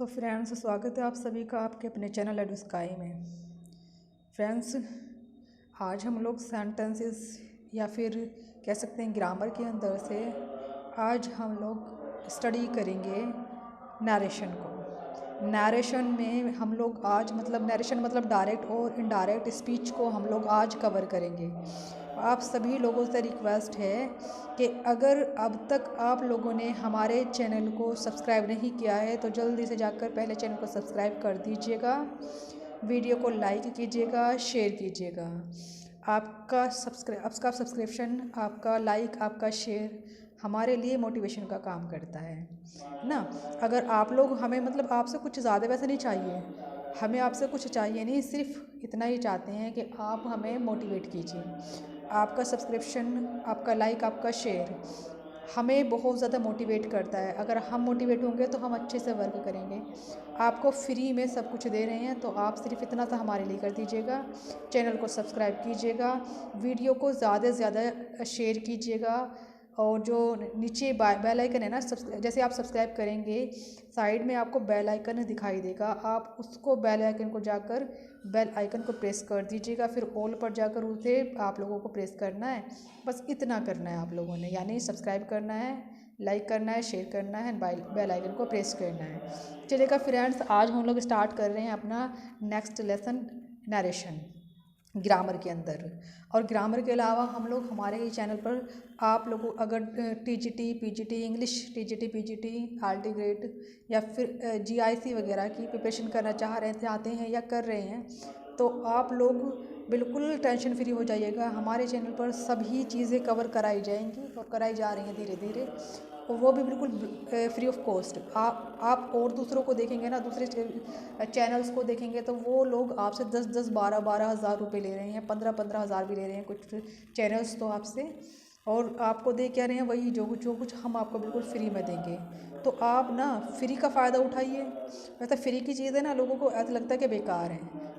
Friends, स्वागत है आप सभी का आपके अपने चैनल एडू स्काई में। फ्रेंड्स, आज हम लोग सेंटेंसेस या फिर कह सकते हैं ग्रामर के अंदर से आज हम लोग स्टडी करेंगे नरेशन को। नरेशन में हम लोग आज नरेशन मतलब डायरेक्ट और इनडायरेक्ट स्पीच को हम लोग आज कवर करेंगे। आप सभी लोगों से रिक्वेस्ट है कि अगर अब तक आप लोगों ने हमारे चैनल को सब्सक्राइब नहीं किया है तो जल्दी से जाकर पहले चैनल को सब्सक्राइब कर दीजिएगा, वीडियो को लाइक कीजिएगा, शेयर कीजिएगा। आपका सब्सक्रिप्शन, आपका लाइक, आपका शेयर हमारे लिए मोटिवेशन का काम करता है ना। अगर आप लोग हमें आपसे कुछ ज़्यादा वैसे नहीं चाहिए, हमें आपसे कुछ चाहिए नहीं, सिर्फ इतना ही चाहते हैं कि आप हमें मोटिवेट कीजिए। आपका सब्सक्रिप्शन, आपका लाइक, आपका शेयर हमें बहुत ज़्यादा मोटिवेट करता है। अगर हम मोटिवेट होंगे तो हम अच्छे से वर्क करेंगे। आपको फ्री में सब कुछ दे रहे हैं तो आप सिर्फ इतना सा हमारे लिए कर दीजिएगा। चैनल को सब्सक्राइब कीजिएगा, वीडियो को ज़्यादा से ज़्यादा शेयर कीजिएगा, और जो नीचे बेल आइकन है ना, जैसे आप सब्सक्राइब करेंगे साइड में आपको बेल आइकन दिखाई देगा, आप उसको बेल आइकन को जाकर बेल आइकन को प्रेस कर दीजिएगा। फिर ऑल पर जाकर उसे आप लोगों को प्रेस करना है। बस इतना करना है आप लोगों ने, यानी सब्सक्राइब करना है, लाइक करना है, शेयर करना है, बेल आइकन को प्रेस करना है। चलिएगा फ्रेंड्स, आज हम लोग स्टार्ट कर रहे हैं अपना नेक्स्ट लेसन नरेशन ग्रामर के अंदर। और ग्रामर के अलावा हम लोग हमारे ही चैनल पर आप लोगों अगर TGT, PGT, English TGT, PGT, RT grade या फिर जीआईसी वगैरह की प्रिपरेशन करना चाहते हैं या कर रहे हैं तो आप लोग बिल्कुल टेंशन फ्री हो जाइएगा। हमारे चैनल पर सभी चीज़ें कवर कराई जाएंगी और कराई जा रही हैं धीरे धीरे, और वो भी बिल्कुल फ्री ऑफ कॉस्ट। आप और दूसरों को देखेंगे ना, दूसरे चैनल्स को देखेंगे तो वो लोग आपसे 10-10, 12-12 हज़ार रुपये ले रहे हैं, 15-15 हज़ार भी ले रहे हैं कुछ चैनल्स तो आपसे, और आपको दे क्या रहे हैं वही जो कुछ हम आपको बिल्कुल फ्री में देंगे। तो आप ना फ्री का फ़ायदा उठाइए। वैसे फ्री की चीज़ें ना लोगों को ऐसा लगता है कि बेकार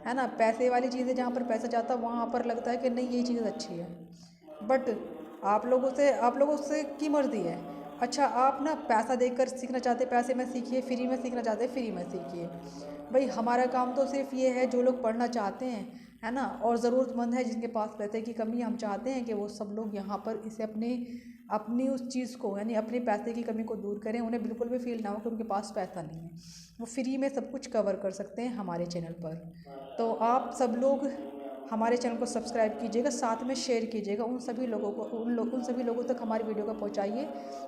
है ना। पैसे वाली चीज़ें जहाँ पर पैसा जाता है वहाँ पर लगता है कि नहीं ये चीज़ अच्छी है, बट आप लोगों से की मर्ज़ी है। अच्छा, आप ना पैसा देकर सीखना चाहते, पैसे में सीखिए, फ्री में सीखना चाहते फ्री में सीखिए। भाई हमारा काम तो सिर्फ ये है, जो लोग पढ़ना चाहते हैं है ना, और ज़रूरतमंद है जिनके पास पैसे की कमी, हम चाहते हैं कि वो सब लोग यहाँ पर इसे अपनी उस चीज़ को यानी अपने पैसे की कमी को दूर करें। उन्हें बिल्कुल भी फील ना हो कि उनके पास पैसा नहीं है, वो फ्री में सब कुछ कवर कर सकते हैं हमारे चैनल पर। तो आप सब लोग हमारे चैनल को सब्सक्राइब कीजिएगा, साथ में शेयर कीजिएगा उन सभी लोगों को, उन सभी लोगों तक हमारी वीडियो को पहुंचाइए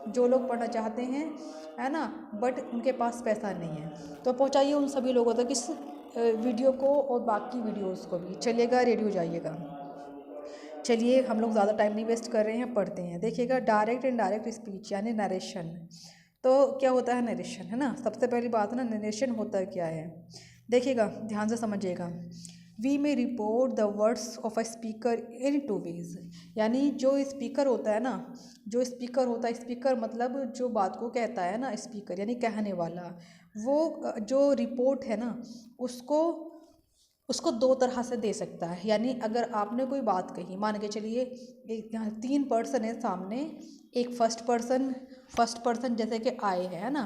जो लोग पढ़ना चाहते हैं है ना, बट उनके पास पैसा नहीं है। तो पहुंचाइए उन सभी लोगों तक इस वीडियो को और बाकी वीडियोस को भी। चलिएगा, रेडी हो जाइएगा। चलिए, हम लोग ज़्यादा टाइम नहीं वेस्ट कर रहे हैं, पढ़ते हैं। देखिएगा, डायरेक्ट एंड डायरेक्ट स्पीच यानी नरेशन। तो क्या होता है नरेशन, है ना। सबसे पहली बात ना, नरेशन होता क्या है, देखिएगा, ध्यान से समझिएगा। We may report the words of a speaker in two ways, यानी जो स्पीकर होता है ना, जो स्पीकर होता है, स्पीकर मतलब जो बात को कहता है ना, स्पीकर यानी कहने वाला, वो जो रिपोर्ट है ना उसको उसको दो तरह से दे सकता है। यानी अगर आपने कोई बात कही, मान के चलिए एक यहाँ 3 पर्सन है सामने, एक फर्स्ट पर्सन जैसे कि आई है ना,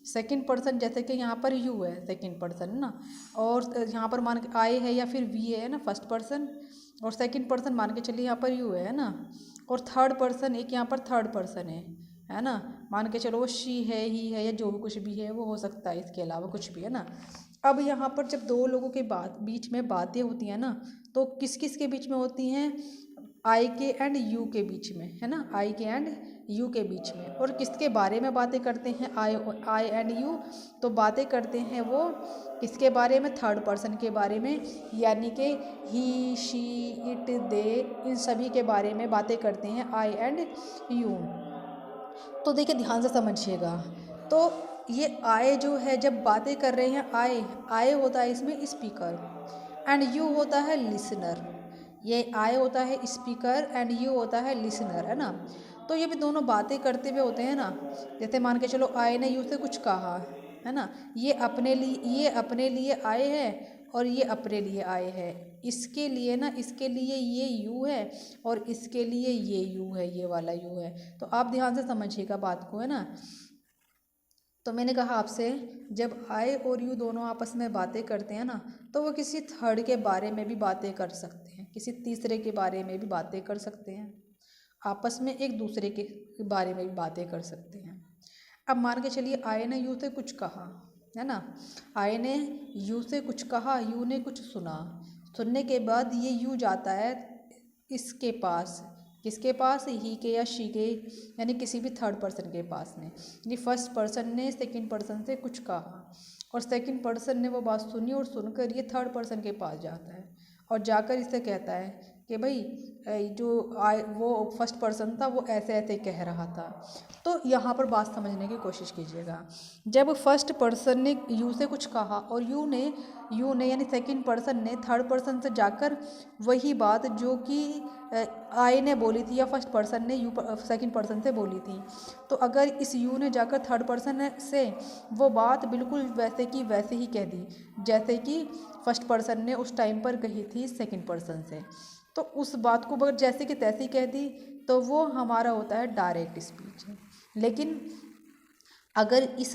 सेकंड पर्सन जैसे कि यहाँ पर यू है, सेकंड पर्सन ना, और यहाँ पर मान के आई है या फिर वी है ना फर्स्ट पर्सन, और सेकंड पर्सन मान के चलिए यहाँ पर यू है ना, और थर्ड पर्सन एक यहाँ पर थर्ड पर्सन है ना, मान के चलो वो शी है, ही है, या जो भी कुछ भी है वो हो सकता है, इसके अलावा कुछ भी है ना। अब यहाँ पर जब दो लोगों के बीच में बातें होती हैं ना, तो किस किस के बीच में होती हैं, आई के एंड यू के बीच में, है ना, आई के एंड यू के बीच में। और किसके बारे में बातें करते हैं, आई एंड यू, तो बातें करते हैं वो किसके बारे में, थर्ड पर्सन के बारे में, यानी कि ही, शी, इट, दे, इन सभी के बारे में बातें करते हैं आई एंड यू। तो देखिए, ध्यान से समझिएगा। तो ये आए जो है जब बातें कर रहे हैं, आए होता है इसमें स्पीकर, एंड यू होता है लिसनर। ये आए होता है स्पीकर एंड यू होता है लिसनर, है ना। तो ये भी दोनों बातें करते हुए होते हैं ना। जैसे मान के चलो आए ने यू से कुछ कहा, है ना, ये अपने लिए आए हैं और ये अपने लिए आए हैं। इसके लिए ना, इसके लिए ये यू है और इसके लिए ये यू है, ये वाला यू है। तो आप ध्यान से समझिएगा बात को, है ना। तो मैंने कहा आपसे, जब आई और यू दोनों आपस में बातें करते हैं ना, तो वो किसी थर्ड के बारे में भी बातें कर सकते हैं, किसी तीसरे के बारे में भी बातें कर सकते हैं, आपस में एक दूसरे के बारे में भी बातें कर सकते हैं। अब मान के चलिए आई ने यू से कुछ कहा, है ना, आई ने यू से कुछ कहा, यू ने कुछ सुना, सुनने के बाद ये यू जाता है इसके पास, किसके पास, ही के या शी के, यानी किसी भी थर्ड पर्सन के पास में। यानी फर्स्ट पर्सन ने सेकंड पर्सन से कुछ कहा और सेकंड पर्सन ने वो बात सुनी और सुनकर ये थर्ड पर्सन के पास जाता है और जाकर इससे कहता है कि भाई जो वो फर्स्ट पर्सन था वो ऐसे ऐसे कह रहा था। तो यहाँ पर बात समझने की कोशिश कीजिएगा। जब फर्स्ट पर्सन ने यू से कुछ कहा और यू ने यानी सेकंड पर्सन ने थर्ड पर्सन से जाकर वही बात जो कि आई ने बोली थी या फर्स्ट पर्सन ने सेकंड पर्सन से बोली थी, तो अगर इस यू ने जाकर थर्ड पर्सन से वो बात बिल्कुल वैसे की वैसे ही कह दी जैसे कि फर्स्ट पर्सन ने उस टाइम पर कही थी सेकंड पर्सन से, तो उस बात को अगर जैसे कि तैसे ही कह दी तो वो हमारा होता है डायरेक्ट स्पीच। लेकिन अगर इस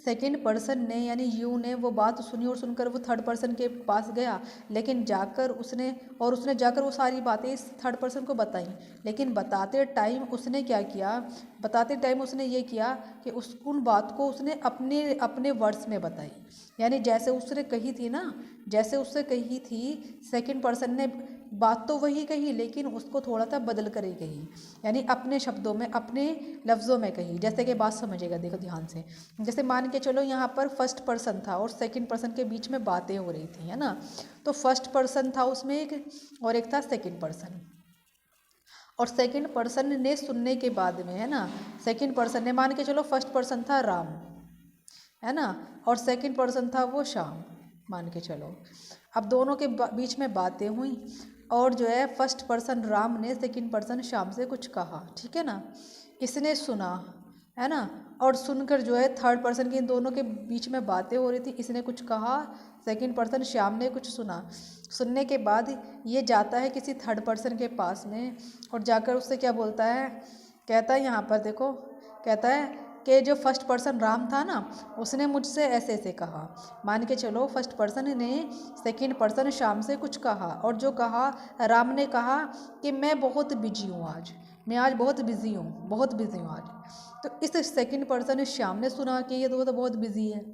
सेकंड पर्सन ने यानी यू ने वो बात सुनी और सुनकर वो थर्ड पर्सन के पास गया, लेकिन जाकर उसने जाकर वो सारी बातें इस थर्ड पर्सन को बताई, लेकिन बताते टाइम उसने क्या किया, बताते टाइम उसने ये किया कि उन बात को उसने अपने अपने वर्ड्स में बताई। यानी जैसे उसने कही थी ना, जैसे उससे कही थी सेकंड पर्सन ने बात तो वही कही लेकिन उसको थोड़ा सा बदल कर ही कही, यानी अपने शब्दों में अपने लफ्ज़ों में कही। जैसे कि बात समझिएगा, देखो ध्यान से। जैसे मान के चलो यहाँ पर फर्स्ट पर्सन था और सेकंड पर्सन के बीच में बातें हो रही थी, है ना। तो फर्स्ट पर्सन था उसमें एक और एक था सेकंड पर्सन, और सेकंड पर्सन ने सुनने के बाद में, है ना, सेकंड पर्सन ने मान के चलो फर्स्ट पर्सन था राम, है ना, और सेकंड पर्सन था वो श्याम, मान के चलो। अब दोनों के बीच में बातें हुई और जो है फर्स्ट पर्सन राम ने सेकंड पर्सन श्याम से कुछ कहा, ठीक है ना, इसने सुना, है ना, और सुनकर जो है थर्ड पर्सन की इन दोनों के बीच में बातें हो रही थी, इसने कुछ कहा, सेकंड पर्सन श्याम ने कुछ सुना। सुनने के बाद ये जाता है किसी थर्ड पर्सन के पास में और जाकर उससे क्या बोलता है, कहता है यहाँ पर देखो, कहता है कि जो फर्स्ट पर्सन राम था ना, उसने मुझसे ऐसे ऐसे कहा। मान के चलो फर्स्ट पर्सन ने सेकंड पर्सन श्याम से कुछ कहा और जो कहा, राम ने कहा कि मैं बहुत बिजी हूँ आज, मैं आज बहुत बिजी हूँ आज। तो इस सेकंड पर्सन श्याम ने सुना कि ये तो बहुत बिजी है।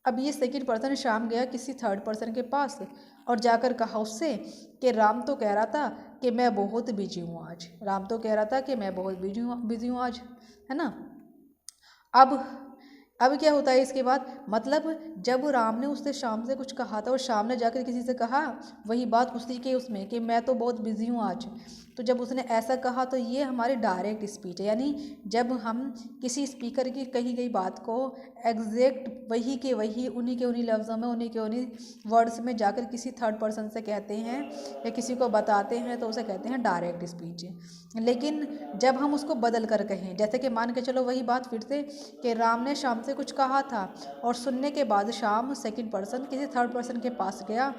अब ये सेकंड पर्सन श्याम गया किसी थर्ड पर्सन के पास और जाकर कहा उससे कि राम तो कह रहा था कि मैं बहुत बिजी हूँ आज, राम तो कह रहा था कि मैं बहुत बिजी हूँ आज, है ना। अब क्या होता है इसके बाद, मतलब जब राम ने उससे श्याम से कुछ कहा था और श्याम ने जाकर किसी से कहा वही बात उसी के उसमें कि मैं तो बहुत बिजी हूँ आज, तो जब उसने ऐसा कहा तो ये हमारी डायरेक्ट स्पीच है। यानी जब हम किसी स्पीकर की कही गई बात को एग्जैक्ट वही के वही उन्हीं के उन्हीं लफ्ज़ों में उन्हीं के उन्हीं वर्ड्स में जाकर किसी थर्ड पर्सन से कहते हैं या किसी को बताते हैं तो उसे कहते हैं डायरेक्ट स्पीच। लेकिन जब हम उसको बदल कर कहें, जैसे कि मान के चलो वही बात फिर से कि राम ने श्याम से कुछ कहा था और सुनने के बाद श्याम सेकंड पर्सन किसी थर्ड पर्सन के पास गया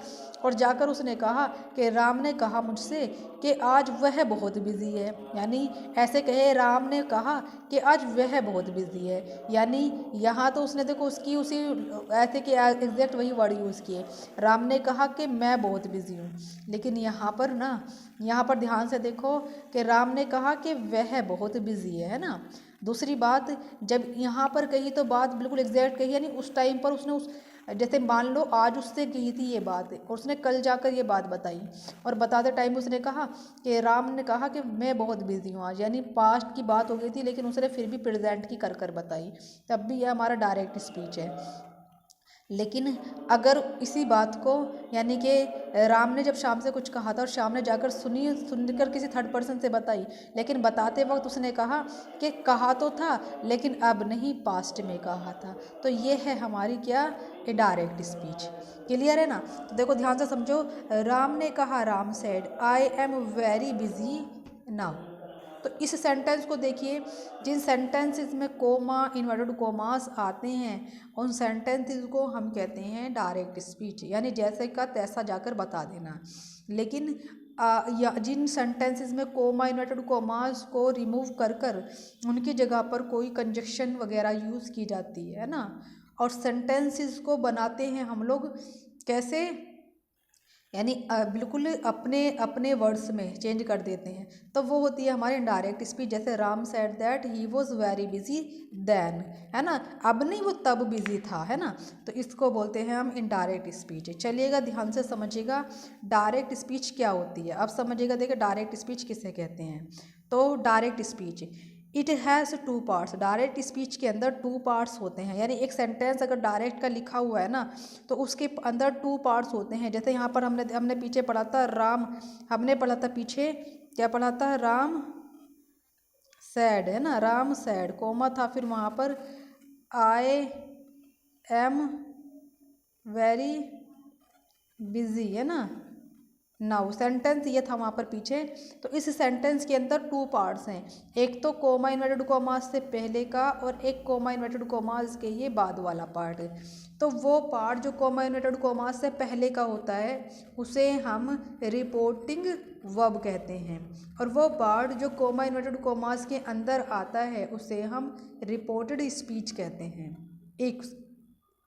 और जाकर उसने कहा कि राम ने कहा मुझसे कि आज वह बहुत बिजी है, यानी ऐसे कहे राम ने कहा कि आज वह बहुत बिजी है, यानी यहाँ तो उसने देखो उसकी उसी ऐसे कि एग्जैक्ट वही वर्ड यूज़ किए, राम ने कहा कि मैं बहुत बिजी हूँ, लेकिन यहाँ पर ना, यहाँ पर ध्यान से देखो कि राम ने कहा कि वह बहुत बिजी है ना। दूसरी बात जब यहाँ पर कही तो बात बिल्कुल एग्जैक्ट कही, यानी उस टाइम पर उसने उस जैसे मान लो आज उससे कही थी ये बात और उसने कल जाकर ये बात बताई और बताते टाइम उसने कहा कि राम ने कहा कि मैं बहुत बिजी हूँ आज, यानी पास्ट की बात हो गई थी लेकिन उसने फिर भी प्रेजेंट की कर बताई, तब भी यह हमारा डायरेक्ट स्पीच है। लेकिन अगर इसी बात को यानी कि राम ने जब श्याम से कुछ कहा था और श्याम ने जाकर सुनकर किसी थर्ड पर्सन से बताई, लेकिन बताते वक्त उसने कहा कि कहा तो था लेकिन अब नहीं, पास्ट में कहा था, तो ये है हमारी क्या, डायरेक्ट स्पीच। क्लियर है ना। तो देखो ध्यान से समझो, राम ने कहा, Ram said I am very busy now. तो इस सेंटेंस को देखिए, जिन सेंटेंसेस में कोमा इन्वर्टेड कोमास आते हैं उन सेंटेंसेस को हम कहते हैं डायरेक्ट स्पीच, यानी जैसे का तैसा जाकर बता देना। लेकिन या जिन सेंटेंसेस में कोमा इन्वर्टेड कोमास को रिमूव कर कर उनकी जगह पर कोई कंजक्शन वगैरह यूज़ की जाती है ना। और सेंटेंसेस को बनाते हैं हम लोग कैसे, यानी बिल्कुल अपने अपने वर्ड्स में चेंज कर देते हैं, तो वो होती है हमारी इनडायरेक्ट स्पीच। जैसे Ram said that he was very busy then, है ना, अब नहीं वो तब बिजी था, है ना, तो इसको बोलते हैं हम इनडायरेक्ट स्पीच। चलिएगा ध्यान से समझिएगा डायरेक्ट स्पीच क्या होती है। अब समझिएगा, देखिए डायरेक्ट स्पीच किसे कहते हैं। तो direct speech it has two parts. Direct speech के अंदर टू पार्ट्स होते हैं, यानी एक सेंटेंस अगर डायरेक्ट का लिखा हुआ है ना तो उसके अंदर टू पार्ट्स होते हैं। जैसे यहाँ पर हमने पीछे पढ़ा था राम, हमने पढ़ा था पीछे क्या पढ़ा था, राम सैड, है ना, राम सैड, कोमा था, फिर वहाँ पर आई एम वेरी बिजी, है ना। नाउ सेंटेंस ये था वहाँ पर पीछे। तो इस सेंटेंस के अंदर टू पार्ट्स हैं, एक तो कोमा इन्वर्टेड कोमास से पहले का और एक कोमा इन्वर्टेड कोमास के ये बाद वाला पार्ट। तो वो पार्ट जो कोमा इन्वर्टेड कोमास से पहले का होता है उसे हम रिपोर्टिंग वर्ब कहते हैं, और वो पार्ट जो कोमा इन्वर्टेड कोमास के अंदर आता है उसे हम रिपोर्टेड स्पीच कहते हैं।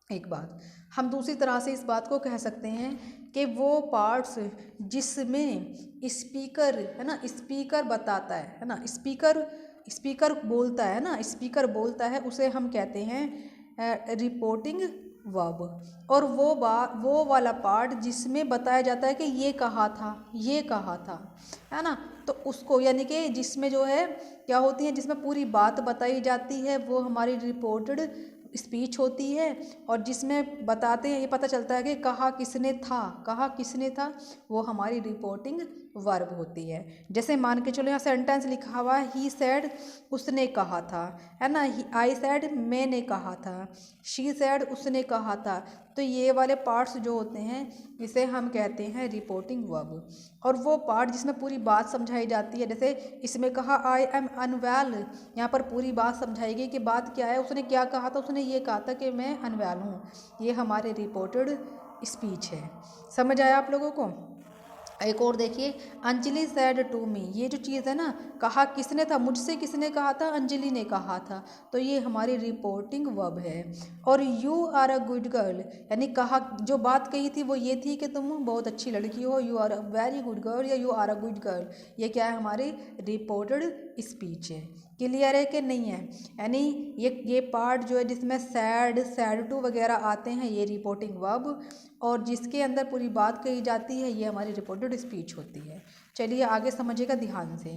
एक बात हम दूसरी तरह से इस बात को कह सकते हैं कि वो पार्ट्स जिसमें स्पीकर, है ना, स्पीकर बताता है ना, स्पीकर बोलता है ना, स्पीकर बोलता है, उसे हम कहते हैं रिपोर्टिंग वर्ब। और वो वाला पार्ट जिसमें बताया जाता है कि ये कहा था, है ना, तो उसको, यानी कि जिसमें जो है क्या होती है, जिसमें पूरी बात बताई जाती है वो हमारी रिपोर्टेड स्पीच होती है। और जिसमें बताते हैं, ये पता चलता है कि कहा किसने था, वो हमारी रिपोर्टिंग वर्ब होती है। जैसे मान के चलो यहाँ सेंटेंस लिखा हुआ है ही सैड, उसने कहा था, है ना, आई सैड, मैंने कहा था, शी सैड, उसने कहा था। तो ये वाले पार्ट्स जो होते हैं इसे हम कहते हैं रिपोर्टिंग वर्ब। और वो पार्ट जिसमें पूरी बात समझाई जाती है, जैसे इसमें कहा आई एम अनवेल, यहाँ पर पूरी बात समझाई गई कि बात क्या है, उसने क्या कहा था, उसने ये कहा था कि मैं अनवेल हूँ, ये हमारे रिपोर्टेड स्पीच है। समझ आया आप लोगों को। एक और देखिए, अंजलि सैड टू मी, ये जो चीज़ है ना, कहा किसने था, मुझसे किसने कहा था, अंजलि ने कहा था, तो ये हमारी रिपोर्टिंग वर्ब है। और you are a good girl, यानी कहा, जो बात कही थी वो ये थी कि तुम बहुत अच्छी लड़की हो, you are a very good girl या you are a good girl, ये क्या है, हमारी रिपोर्टेड स्पीच है। क्लियर है कि नहीं है। यानी ये पार्ट जो है जिसमें सैड टू वगैरह आते हैं ये रिपोर्टिंग वर्ब, और जिसके अंदर पूरी बात कही जाती है ये हमारी रिपोर्टेड स्पीच होती है। चलिए आगे समझिएगा ध्यान से,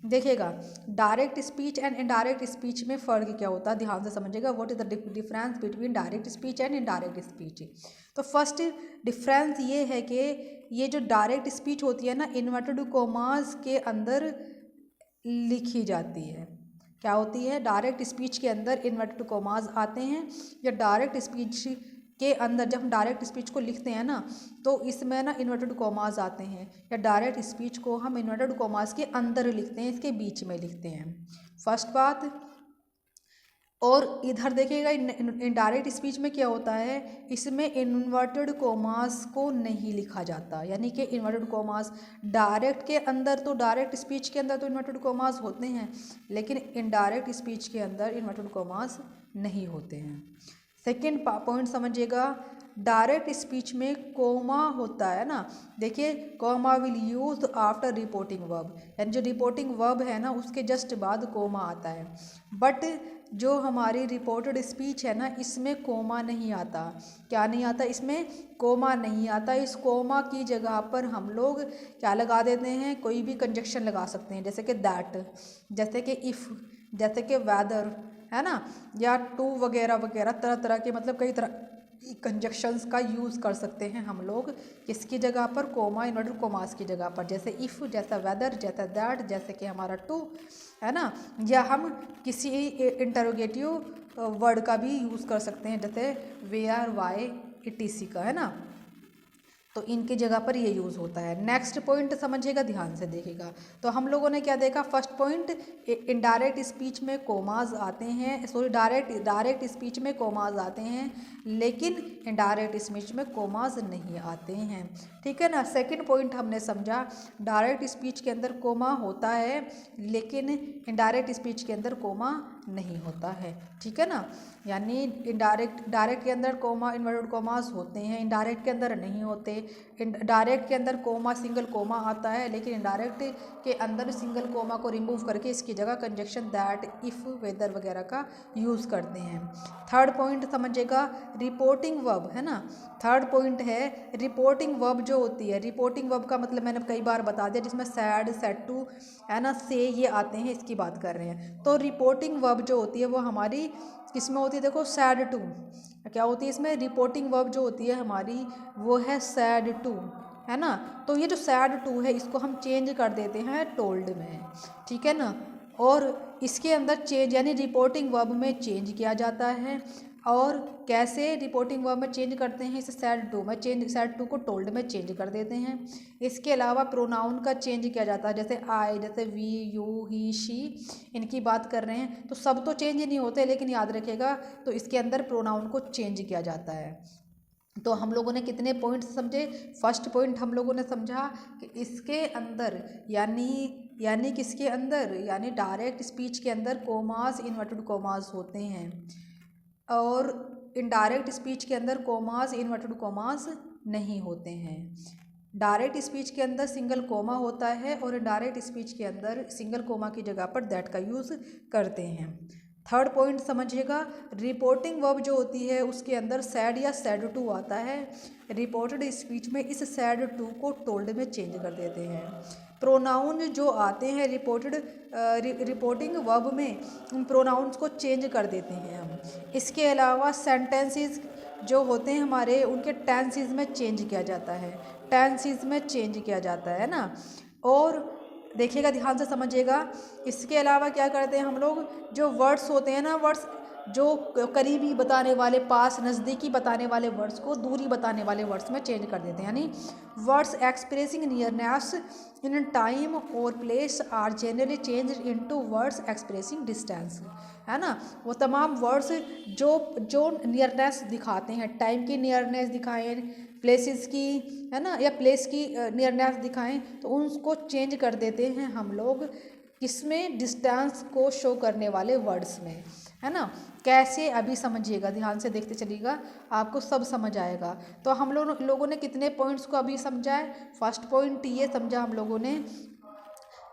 देखिएगा direct speech and indirect speech में फ़र्क क्या होता है, ध्यान से समझिएगा। What is the difference between direct speech and indirect speech. तो फर्स्ट डिफरेंस ये है कि ये जो डायरेक्ट स्पीच होती है ना, इन्वर्टेड कोमास के अंदर लिखी जाती है। क्या होती है, डायरेक्ट स्पीच के अंदर इन्वर्टेड कोमास आते हैं, या डायरेक्ट स्पीच के अंदर जब हम डायरेक्ट स्पीच को लिखते हैं ना तो इसमें ना इन्वर्टेड कोमास आते हैं, या डायरेक्ट स्पीच को हम इन्वर्टेड कोमास के अंदर लिखते हैं, इसके बीच में लिखते हैं। फर्स्ट बात। और इधर देखिएगा इनडायरेक्ट स्पीच में क्या होता है, इसमें इन्वर्टेड कोमास को नहीं लिखा जाता, यानी कि इन्वर्टेड कोमास डायरेक्ट के अंदर, तो डायरेक्ट स्पीच के अंदर तो इन्वर्टेड कोमास होते हैं, लेकिन इनडायरेक्ट स्पीच के अंदर इन्वर्टेड कोमास नहीं होते हैं। सेकेंड पॉइंट समझिएगा, डायरेक्ट स्पीच में कोमा होता है ना, देखिए comma will use after reporting verb, यानी जो रिपोर्टिंग वर्ब है ना उसके जस्ट बाद कोमा आता है। बट जो हमारी रिपोर्टेड स्पीच है ना इसमें कोमा नहीं आता। क्या नहीं आता, इसमें कोमा नहीं आता। इस कोमा की जगह पर हम लोग क्या लगा देते हैं, कोई भी कंजक्शन लगा सकते हैं, जैसे कि दैट, जैसे कि इफ़, जैसे कि वेदर, है ना, या टू वगैरह वगैरह, तरह तरह के मतलब कई तरह कंजक्शंस का यूज़ कर सकते हैं हम लोग किसकी जगह पर, कोमा इन्वर्टेड कोमास की जगह पर, जैसे इफ़, जैसा वेदर, जैसा दैट, जैसे कि हमारा टू, है ना, या हम किसी इंटरोगेटिव वर्ड का भी यूज़ कर सकते हैं, जैसे वेयर, वाई, etc का, है ना। तो इनकी जगह पर ये यूज़ होता है। नेक्स्ट पॉइंट समझिएगा, ध्यान से देखिएगा। तो हम लोगों ने क्या देखा, फर्स्ट पॉइंट इनडायरेक्ट स्पीच में कोमाज आते हैं, सॉरी डायरेक्ट स्पीच में कोमाज आते हैं, लेकिन इनडायरेक्ट स्पीच में कोमाज नहीं आते हैं, ठीक है ना। सेकंड पॉइंट हमने समझा, डायरेक्ट स्पीच के अंदर कोमा होता है लेकिन इनडायरेक्ट स्पीच के अंदर कोमा नहीं होता है, ठीक है ना। यानी डायरेक्ट के अंदर कोमा इन्वर्टेड कोमास होते हैं, इनडायरेक्ट के अंदर नहीं होते। डायरेक्ट के अंदर कोमा सिंगल कोमा आता है, लेकिन इनडायरेक्ट के अंदर सिंगल कोमा को रिमूव करके इसकी जगह कंजक्शन दैट, इफ़, वेदर वगैरह का यूज़ करते हैं। थर्ड पॉइंट समझिएगा, रिपोर्टिंग वर्ब है ना। थर्ड पॉइंट है रिपोर्टिंग वर्ब जो होती है। रिपोर्टिंग वर्ब का मतलब मैंने कई बार बता दिया, जिसमें सैड, सेड टू है ना, से ये आते हैं, इसकी बात कर रहे हैं। तो रिपोर्टिंग वर्ब जो होती है वो हमारी किसमें होती है, देखो सैड टू क्या होती है इसमें, रिपोर्टिंग वर्ब जो होती है हमारी वो है सैड टू, है ना। तो ये जो सैड टू है इसको हम चेंज कर देते हैं टोल्ड में, ठीक है ना। और इसके अंदर चेंज यानी रिपोर्टिंग वर्ब में चेंज किया जाता है। और कैसे रिपोर्टिंग वर्ब में चेंज करते हैं, इसे सैड टू को टोल्ड में चेंज कर देते हैं। इसके अलावा प्रोनाउन का चेंज किया जाता है, जैसे आई, जैसे वी, यू, ही, शी, इनकी बात कर रहे हैं तो सब तो चेंज नहीं होते, लेकिन याद रखिएगा तो इसके अंदर प्रोनाउन को चेंज किया जाता है। तो हम लोगों ने कितने पॉइंट्स समझे। फर्स्ट पॉइंट हम लोगों ने समझा कि इसके अंदर यानी किसके अंदर, यानी डायरेक्ट स्पीच के अंदर कोमास, इन्वर्टेड कोमास होते हैं, और इनडायरेक्ट स्पीच के अंदर कोमास, इन्वर्टेड कोमास नहीं होते हैं। डायरेक्ट स्पीच के अंदर सिंगल कोमा होता है और इनडायरेक्ट स्पीच के अंदर सिंगल कोमा की जगह पर दैट का यूज़ करते हैं। थर्ड पॉइंट समझिएगा, रिपोर्टिंग वर्ब जो होती है उसके अंदर सैड या सैड टू आता है। रिपोर्टेड स्पीच में इस सैड टू को टोल्ड में चेंज कर देते हैं। प्रोनाउन जो आते हैं रिपोर्टिंग वर्ब में, उन प्रोनाउंस को चेंज कर देते हैं हम। इसके अलावा सेंटेंसेस जो होते हैं हमारे, उनके टेंसेस में चेंज किया जाता है, टेंसेस में चेंज किया जाता है ना। और देखिएगा, ध्यान से समझिएगा। इसके अलावा क्या करते हैं हम लोग, जो वर्ड्स होते हैं ना, वर्ड्स जो करीबी बताने वाले, पास नज़दीकी बताने वाले वर्ड्स को दूरी बताने वाले वर्ड्स में चेंज कर देते हैं। यानी words expressing nearness in time और place are generally change into words expressing distance, है ना। वो तमाम वर्ड्स जो नियरनेस दिखाते हैं, टाइम की नियरनेस दिखाएं, प्लेसेस की, है ना, या प्लेस की नियरनेस दिखाएं, तो उनको चेंज कर देते हैं हम लोग किसमें, डिस्टेंस को शो करने वाले वर्ड्स में, है ना। कैसे, अभी समझिएगा, ध्यान से देखते चलिएगा, आपको सब समझ आएगा। तो हम लोगों ने कितने पॉइंट्स को अभी समझा है। फर्स्ट पॉइंट ये समझा हम लोगों ने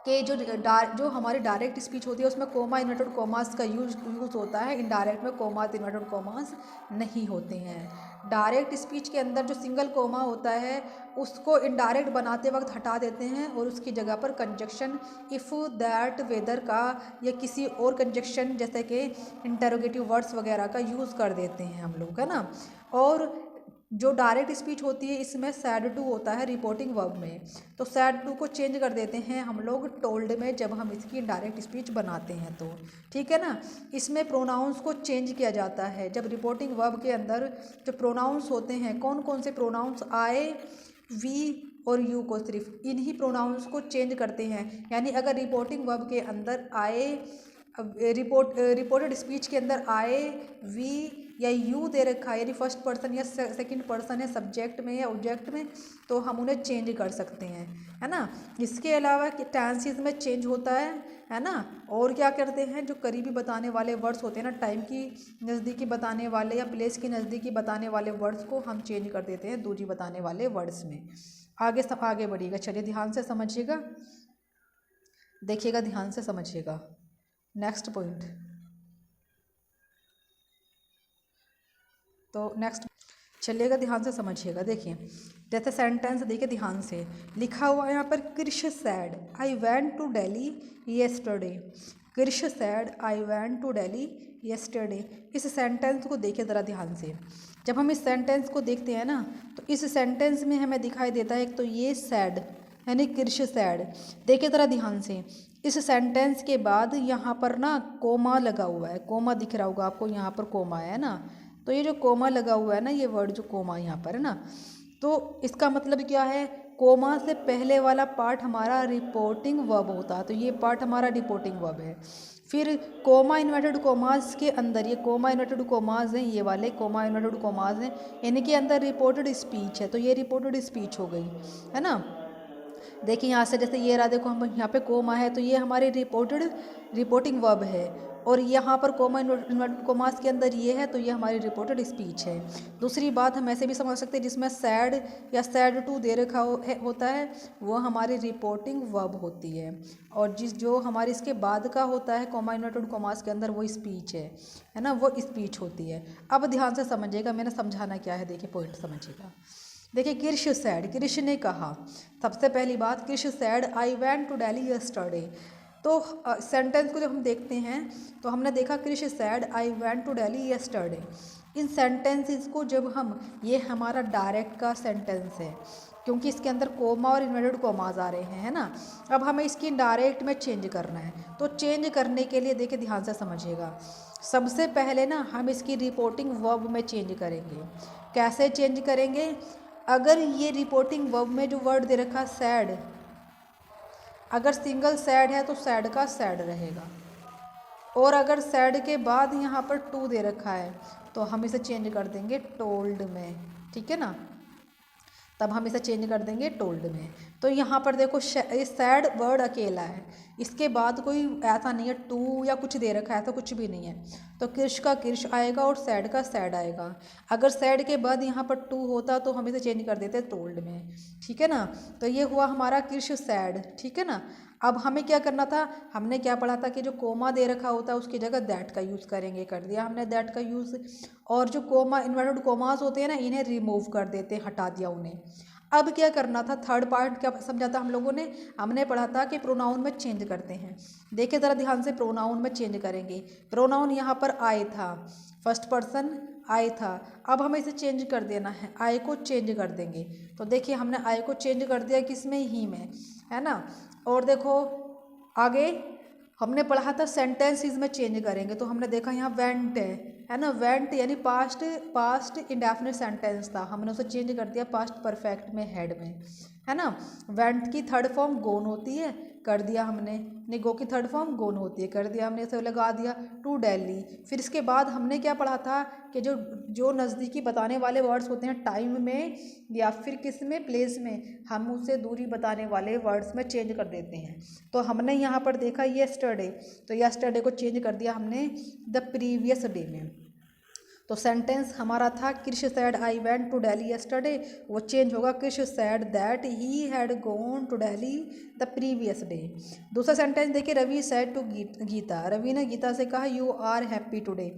कि जो हमारी डायरेक्ट स्पीच होती है उसमें कोमा, इन्वर्टेड कोमास का यूज होता है। इनडायरेक्ट में कोमा, इन्वर्टेड कोमास नहीं होते हैं। डायरेक्ट स्पीच के अंदर जो सिंगल कोमा होता है उसको इनडायरेक्ट बनाते वक्त हटा देते हैं और उसकी जगह पर कंजक्शन इफ़, दैट, वेदर का या किसी और कंजक्शन जैसे कि इंटरोगेटिव वर्ड्स वगैरह का यूज़ कर देते हैं हम लोग, है ना। और जो डायरेक्ट स्पीच होती है इसमें सैड टू होता है रिपोर्टिंग वर्ब में, तो सैड टू को चेंज कर देते हैं हम लोग टोल्ड में जब हम इसकी डायरेक्ट स्पीच बनाते हैं तो, ठीक है ना। इसमें प्रोनाउंस को चेंज किया जाता है जब रिपोर्टिंग वर्ब के अंदर जो प्रोनाउंस होते हैं, कौन कौन से प्रोनाउंस, आए, वी और यू को, सिर्फ इन्हीं प्रोनाउंस को चेंज करते हैं। यानी अगर रिपोर्टिंग वर्ब के अंदर आए, रिपोर्टेड स्पीच के अंदर आए, वी या यू दे रखा है, यानी फर्स्ट पर्सन या सेकंड पर्सन है सब्जेक्ट में या ऑब्जेक्ट में, तो हम उन्हें चेंज कर सकते हैं, है ना। इसके अलावा टेंसेस में चेंज होता है ना। और क्या करते हैं, जो करीबी बताने वाले वर्ड्स होते हैं ना, टाइम की नज़दीकी बताने वाले या प्लेस की नज़दीकी बताने वाले वर्ड्स को हम चेंज कर देते हैं दूरी बताने वाले वर्ड्स में। आगे बढ़िएगा, चलिए ध्यान से समझिएगा, देखिएगा, ध्यान से समझिएगा। नेक्स्ट पॉइंट, तो नेक्स्ट चलिएगा, ध्यान से समझिएगा। देखिए, जैसे सेंटेंस देखिए ध्यान से, लिखा हुआ है यहाँ पर, Krish said I went to Delhi yesterday. Krish said I went to Delhi yesterday. इस सेंटेंस को देखिए ज़रा ध्यान से। जब हम इस सेंटेंस को देखते हैं ना, तो इस सेंटेंस में हमें दिखाई देता है एक तो ये सैड यानी कृष सैड। देखिए ज़रा ध्यान से, इस सेंटेंस के बाद यहाँ पर ना कोमा लगा हुआ है, कोमा दिख रहा होगा आपको, यहाँ पर कोमा है ना। तो ये जो कोमा लगा हुआ है ना, ये वर्ड जो कोमा यहाँ पर है ना, तो इसका मतलब क्या है, कोमा से पहले वाला पार्ट हमारा रिपोर्टिंग वर्ब होता है, तो ये पार्ट हमारा रिपोर्टिंग वर्ब है। फिर कोमा इन्वर्टेड कोमास के अंदर, ये कोमा इन्वर्टेड कोमास हैं, ये वाले कोमा इन्वर्टेड कोमास हैं, इनके अंदर रिपोर्टेड स्पीच है, तो ये रिपोर्टेड स्पीच हो गई, है ना। देखिए यहाँ से जैसे ये रहा, देखो हम यहाँ पे कोमा है तो ये हमारी रिपोर्टिंग वर्ब है, और यहाँ पर कोमा इन्वर्टेड कोमास के अंदर ये है तो ये हमारी रिपोर्टेड स्पीच है। दूसरी बात हम ऐसे भी समझ सकते हैं, जिसमें सैड या सैड टू दे रखा होता है वो हमारी रिपोर्टिंग वर्ब होती है, और जो हमारी इसके बाद का होता है कोमा इन्वर्टेड कोमास के अंदर वो स्पीच है ना, वो स्पीच होती है। अब ध्यान से समझिएगा, मैंने समझाना क्या है, देखिए पॉइंट समझिएगा। देखिए कृष सैड, कृष ने कहा, सबसे पहली बात Krish said I went to Delhi yesterday. तो सेंटेंस को जब हम देखते हैं तो हमने देखा Krish said I went to Delhi yesterday. इन सेंटेंसेस को जब हम, ये हमारा डायरेक्ट का सेंटेंस है क्योंकि इसके अंदर कोमा और इन्वर्टेड कोमास आ रहे हैं, है ना। अब हमें इसकी डायरेक्ट में चेंज करना है, तो चेंज करने के लिए देखिए ध्यान से समझिएगा, सबसे पहले ना हम इसकी रिपोर्टिंग वर्ब में चेंज करेंगे। कैसे चेंज करेंगे, अगर ये रिपोर्टिंग वर्ब में जो वर्ड दे रखा सैड, अगर सिंगल सैड है तो सैड का सैड रहेगा, और अगर सैड के बाद यहाँ पर टू दे रखा है तो हम इसे चेंज कर देंगे टोल्ड में, ठीक है ना, तब हम इसे चेंज कर देंगे टोल्ड में। तो यहाँ पर देखो सैड वर्ड अकेला है, इसके बाद कोई ऐसा नहीं है टू या कुछ दे रखा है, ऐसा कुछ भी नहीं है, तो कृष का कृष आएगा और सैड का सैड आएगा। अगर सैड के बाद यहाँ पर टू होता तो हम इसे चेंज कर देते टोल्ड में, ठीक है ना। तो ये हुआ हमारा कृष सैड, ठीक है ना। अब हमें क्या करना था, हमने क्या पढ़ा था कि जो कोमा दे रखा होता है उसकी जगह दैट का यूज़ करेंगे, कर दिया हमने दैट का यूज़, और जो कोमा इन्वर्टेड कोमास होते हैं ना इन्हें रिमूव कर देते, हटा दिया उन्हें। अब क्या करना था, थर्ड पार्ट क्या समझा था हम लोगों ने, हमने पढ़ा था कि प्रोनाउन में चेंज करते हैं। देखिए ज़रा ध्यान से, प्रोनाउन में चेंज करेंगे। प्रोनाउन यहाँ पर आई था, फर्स्ट पर्सन आई था, अब हमें इसे चेंज कर देना है, आई को चेंज कर देंगे। तो देखिए हमने आई को चेंज कर दिया किसमें, ही में, है ना। और देखो आगे हमने पढ़ा था सेंटेंसेस में चेंज करेंगे, तो हमने देखा यहाँ वेंट है ना, वेंट यानी पास्ट इंडेफिनिट सेंटेंस था, हमने उसे चेंज कर दिया पास्ट परफेक्ट में, हेड में, है ना। वेंट की थर्ड फॉर्म गोन होती है, कर दिया हमने, नहीं गो की थर्ड फॉर्म गोन होती है, कर दिया हमने, इसे लगा दिया टू दिल्ली। फिर इसके बाद हमने क्या पढ़ा था कि जो नज़दीकी बताने वाले वर्ड्स होते हैं टाइम में या फिर किस में, प्लेस में, हम उससे दूरी बताने वाले वर्ड्स में चेंज कर देते हैं। तो हमने यहाँ पर देखा येस्टरडे, तो येस्टरडे को चेंज कर दिया हमने द प्रीवियस डे में। तो सेंटेंस हमारा था Krish said I went to Delhi yesterday, वो चेंज होगा Krish said that he had gone to Delhi the previous day. दूसरा सेंटेंस देखिए, रवि सैड टू गीता, रवि ने गीता से कहा यू आर हैप्पी टुडे।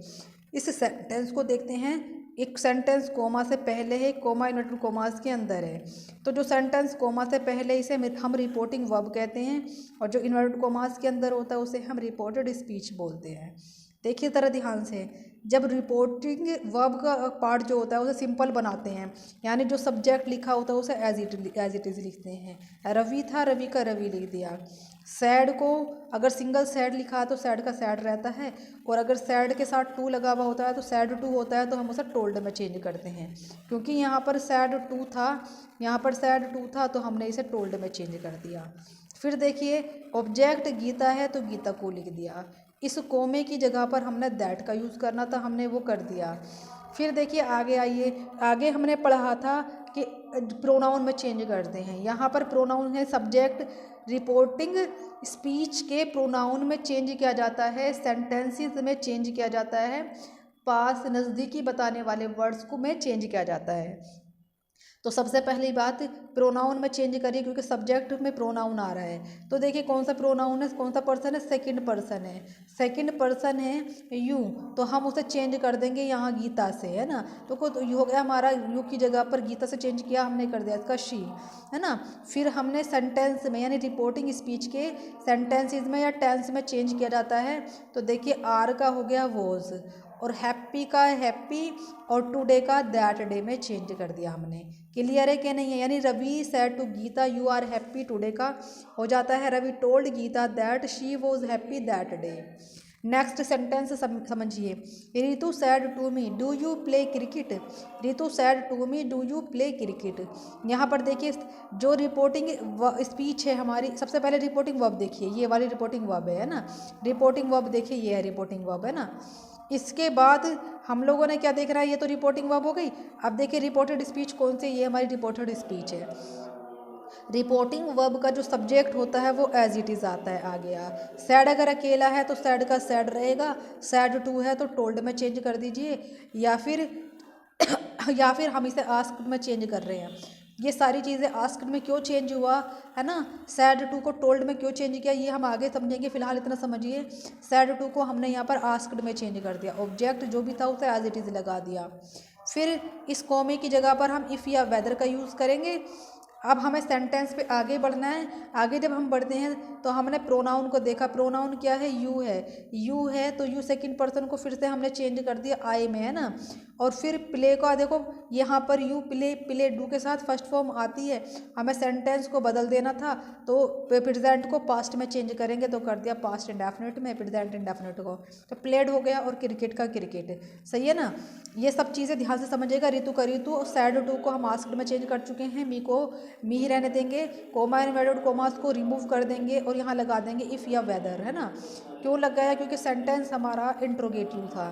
इस सेंटेंस को देखते हैं, एक सेंटेंस कोमा से पहले है, कोमा इन्वर्टेड कोमास के अंदर है, तो जो सेंटेंस कोमा से पहले इसे हम रिपोर्टिंग वर्ब कहते हैं, और जो इन्वर्टेड कोमास के अंदर होता है उसे हम रिपोर्टेड स्पीच बोलते हैं। देखिए ज़रा ध्यान से, जब रिपोर्टिंग वर्ब का पार्ट जो होता है उसे सिंपल बनाते हैं, यानी जो सब्जेक्ट लिखा होता है उसे एज इट इज़ लिखते हैं। रवि था, रवि का रवि लिख दिया। सैड को अगर सिंगल सैड लिखा है तो सैड का सैड रहता है, और अगर सैड के साथ टू लगा हुआ होता है तो सैड टू होता है, तो हम उसे टोल्ड में चेंज करते हैं, क्योंकि यहाँ पर सैड टू था, यहाँ पर सैड टू था, तो हमने इसे टोल्ड में चेंज कर दिया। फिर देखिए ऑब्जेक्ट गीता है तो गीता को लिख दिया, इस कोमे की जगह पर हमने दैट का यूज़ करना था, हमने वो कर दिया। फिर देखिए आगे आइए, आगे हमने पढ़ा था कि प्रोनाउन में चेंज करते हैं, यहाँ पर प्रोनाउन है सब्जेक्ट, रिपोर्टिंग स्पीच के प्रोनाउन में चेंज किया जाता है, सेंटेंसेस में चेंज किया जाता है, पास नज़दीकी बताने वाले वर्ड्स को में चेंज किया जाता है। तो सबसे पहली बात प्रोनाउन में चेंज करिए, क्योंकि सब्जेक्ट में प्रोनाउन आ रहा है। तो देखिए कौन सा प्रोनाउन है, कौन सा पर्सन है, सेकंड पर्सन है, सेकंड पर्सन है यू, तो हम उसे चेंज कर देंगे यहाँ गीता से, है ना। तो यू हो गया हमारा, यू की जगह पर गीता से चेंज किया हमने, कर दिया इसका शी, है ना। फिर हमने सेंटेंस में यानी रिपोर्टिंग स्पीच के सेंटेंसेज में या टेंस में चेंज किया जाता है, तो देखिए आर का हो गया वॉज, और हैप्पी का हैप्पी, और टुडे का दैट डे में चेंज कर दिया हमने। क्लियर है कि नहीं है, यानी Ravi said to Gita you are happy today का हो जाता है Ravi told Gita that she was happy that day. Next sentence समझिए। Ritu said to me do you play cricket. Ritu said to me do you play cricket. यहाँ पर देखिए जो रिपोर्टिंग स्पीच है हमारी, सबसे पहले रिपोर्टिंग वर्ब देखिए, ये वाली रिपोर्टिंग वर्ब है ना, रिपोर्टिंग वर्ब देखिए, ये है रिपोर्टिंग वर्ब है ना। इसके बाद हम लोगों ने क्या देखना है, ये तो रिपोर्टिंग वर्ब हो गई। अब देखिए रिपोर्टेड स्पीच कौन सी, ये हमारी रिपोर्टेड स्पीच है। रिपोर्टिंग वर्ब का जो सब्जेक्ट होता है वो एज इट इज़ आता है, आ गया। सैड अगर अकेला है तो सैड का सैड रहेगा, सैड टू है तो टोल्ड में चेंज कर दीजिए, या फिर या फिर हम इसे आस्क्ड में चेंज कर रहे हैं। ये सारी चीज़ें आस्क्ड में क्यों चेंज हुआ है ना, सैड टू को टोल्ड में क्यों चेंज किया, ये हम आगे समझेंगे। फिलहाल इतना समझिए, सैड टू को हमने यहाँ पर आस्क्ड में चेंज कर दिया, ऑब्जेक्ट जो भी था उसे एज इट इज़ लगा दिया। फिर इस कॉमे की जगह पर हम इफ़ या वेदर का यूज़ करेंगे। अब हमें सेंटेंस पे आगे बढ़ना है। आगे जब हम बढ़ते हैं तो हमने प्रोनाउन को देखा, प्रोनाउन क्या है, यू है। यू है तो यू सेकंड पर्सन को फिर से हमने चेंज कर दिया आई में, है ना। और फिर प्ले का देखो, यहाँ पर यू प्ले, प्ले डू के साथ फर्स्ट फॉर्म आती है, हमें सेंटेंस को बदल देना था तो प्रेजेंट को पास्ट में चेंज करेंगे तो कर दिया पास्ट इंडेफिनिट में, प्रेजेंट इंडेफिनिट को, तो प्लेड हो गया और क्रिकेट का क्रिकेट। सही है ना। ये सब चीज़ें ध्यान से समझिएगा। रितु का रितु और सैड टू को हम आस्क्ड में चेंज कर चुके हैं, मी को मी ही रहने देंगे, कोमा इन्वर्टेड कोमास को रिमूव कर देंगे और यहाँ लगा देंगे इफ़ या वेदर, है ना। क्यों लगाया, क्योंकि सेंटेंस हमारा इंट्रोगेटिव था,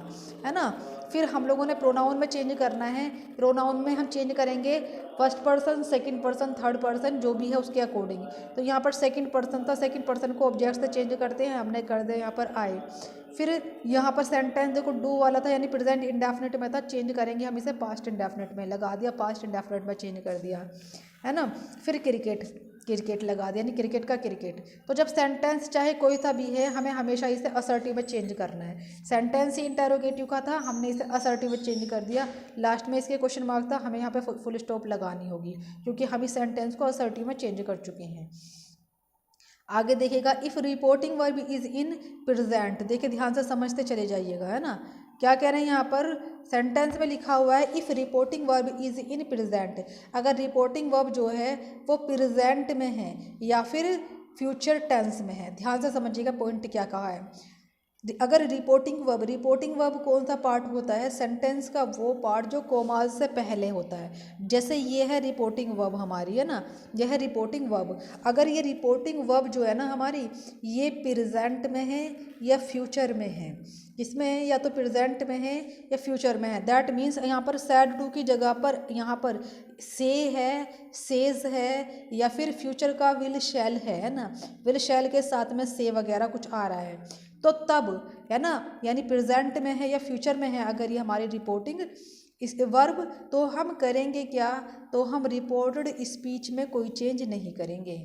है ना। फिर हम लोगों ने प्रोनाउन में चेंज करना है। प्रोनाउन में हम चेंज करेंगे first person, second person, third person, जो भी है उसके अकॉर्डिंग। तो यहाँ पर सेकंड पर्सन था, सेकंड पर्सन को ऑब्जेक्ट से चेंज करते हैं, हमने कर दिया यहाँ पर आए। फिर यहाँ पर सेंटेंस देखो डू वाला था यानी प्रेजेंट इंडेफिनिट में था, चेंज करेंगे हम इसे पास्ट इंडेफिनिट में, लगा दिया पास्ट इंडेफिनिट में चेंज कर दिया, है ना। फिर क्रिकेट, क्रिकेट लगा दिया यानी क्रिकेट का क्रिकेट। तो जब सेंटेंस चाहे कोई सा भी है, हमें हमेशा इसे असर्टिव में चेंज करना है। सेंटेंस ही इंटेरोगेटिव का था, हमने इसे असर्टिव में चेंज कर दिया। लास्ट में इसके क्वेश्चन मार्क था, हमें यहाँ पे फुल स्टॉप लगानी होगी क्योंकि हम इस सेंटेंस को असर्टिव में चेंज कर चुके हैं। आगे देखिएगा, if reporting verb is in present, देखिए ध्यान से समझते चले जाइएगा, है ना। क्या कह रहे हैं यहाँ पर, सेंटेंस में लिखा हुआ है if reporting verb is in present, अगर रिपोर्टिंग वर्ब जो है वो प्रेजेंट में है या फिर फ्यूचर टेंस में है। ध्यान से समझिएगा पॉइंट क्या कहा है। अगर रिपोर्टिंग वर्ब कौन सा पार्ट होता है, सेंटेंस का वो पार्ट जो कोमाज से पहले होता है। जैसे ये है रिपोर्टिंग वर्ब हमारी, है ना, यह है रिपोर्टिंग वर्ब। अगर ये रिपोर्टिंग वर्ब जो है ना हमारी, ये प्रेजेंट में है या फ्यूचर में है, इसमें है या तो प्रेजेंट में है या फ्यूचर में है। दैट मीन्स यहाँ पर सैड टू की जगह पर यहाँ पर से है, सेज है, या फिर फ्यूचर का विल शैल है ना, विल शैल के साथ में से वगैरह कुछ आ रहा है तो तब, है ना, यानी प्रेजेंट में है या फ्यूचर में है अगर ये हमारी रिपोर्टिंग इस वर्ब, तो हम करेंगे क्या, तो हम रिपोर्टेड स्पीच में कोई चेंज नहीं करेंगे।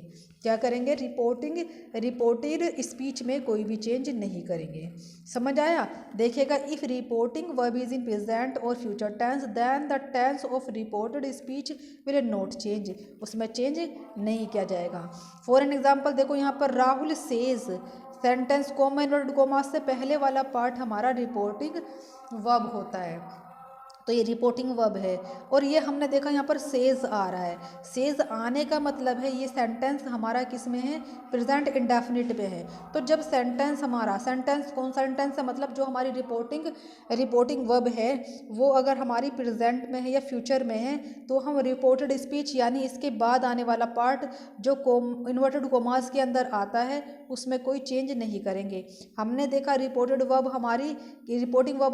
क्या करेंगे, रिपोर्टेड स्पीच में कोई भी चेंज नहीं करेंगे। समझ आया। देखिएगा, if reporting verb is in present और future tense then the tense of reported speech will not change, उसमें चेंज नहीं किया जाएगा। फॉर एन एग्जाम्पल देखो यहाँ पर Rahul says, sentence comma inverted comma से पहले वाला पार्ट हमारा रिपोर्टिंग वर्ब होता है, तो ये रिपोर्टिंग वर्ब है। और ये हमने देखा यहाँ पर सेज आ रहा है, सेज आने का मतलब है ये सेंटेंस हमारा किस में है, प्रेजेंट इंडेफिनिट पे है। तो जब सेंटेंस हमारा, सेंटेंस कौन सा सेंटेंस है, मतलब जो हमारी रिपोर्टिंग वर्ब है वो अगर हमारी प्रेजेंट में है या फ्यूचर में है, तो हम रिपोर्टेड स्पीच यानी इसके बाद आने वाला पार्ट जो इन्वर्टेड कोमास के अंदर आता है उसमें कोई चेंज नहीं करेंगे। हमने देखा रिपोर्टिंग वर्ब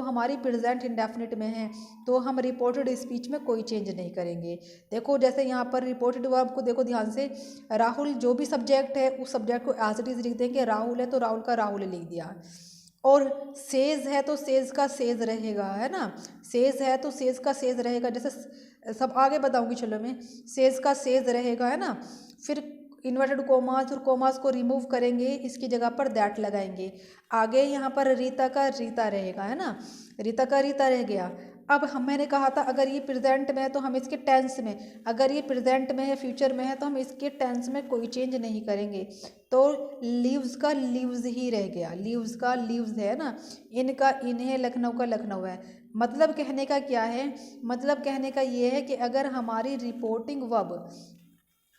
हमारी प्रेजेंट इंडेफिनिट में है, तो हम रिपोर्टेड स्पीच में कोई चेंज नहीं करेंगे। देखो जैसे यहाँ पर रिपोर्टेड वर्ब को देखो ध्यान से, राहुल जो भी सब्जेक्ट है उस सब्जेक्ट को एज इट इज लिख देंगे, राहुल है तो राहुल का राहुल लिख दिया, और सेज है तो सेज का सेज रहेगा, है ना, सेज है तो सेज का सेज रहेगा। जैसे सब आगे बताऊंगी, चलो मैं, सेज का सेज रहेगा, है ना। फिर इन्वर्टेड कोमास और कोमास को रिमूव करेंगे, इसकी जगह पर दैट लगाएंगे। आगे यहाँ पर रीता का रीता रहेगा, है ना, रीता का रीता रह गया। अब मैंने कहा था अगर ये प्रेजेंट में है तो हम इसके टेंस में, अगर ये प्रेजेंट में है फ्यूचर में है तो हम इसके टेंस में कोई चेंज नहीं करेंगे। तो लीव्स का लीव्स ही रह गया, लीव्स का लीव्स है ना, इनका इन है, लखनऊ का लखनऊ है। मतलब कहने का क्या है, मतलब कहने का ये है कि अगर हमारी रिपोर्टिंग वर्ब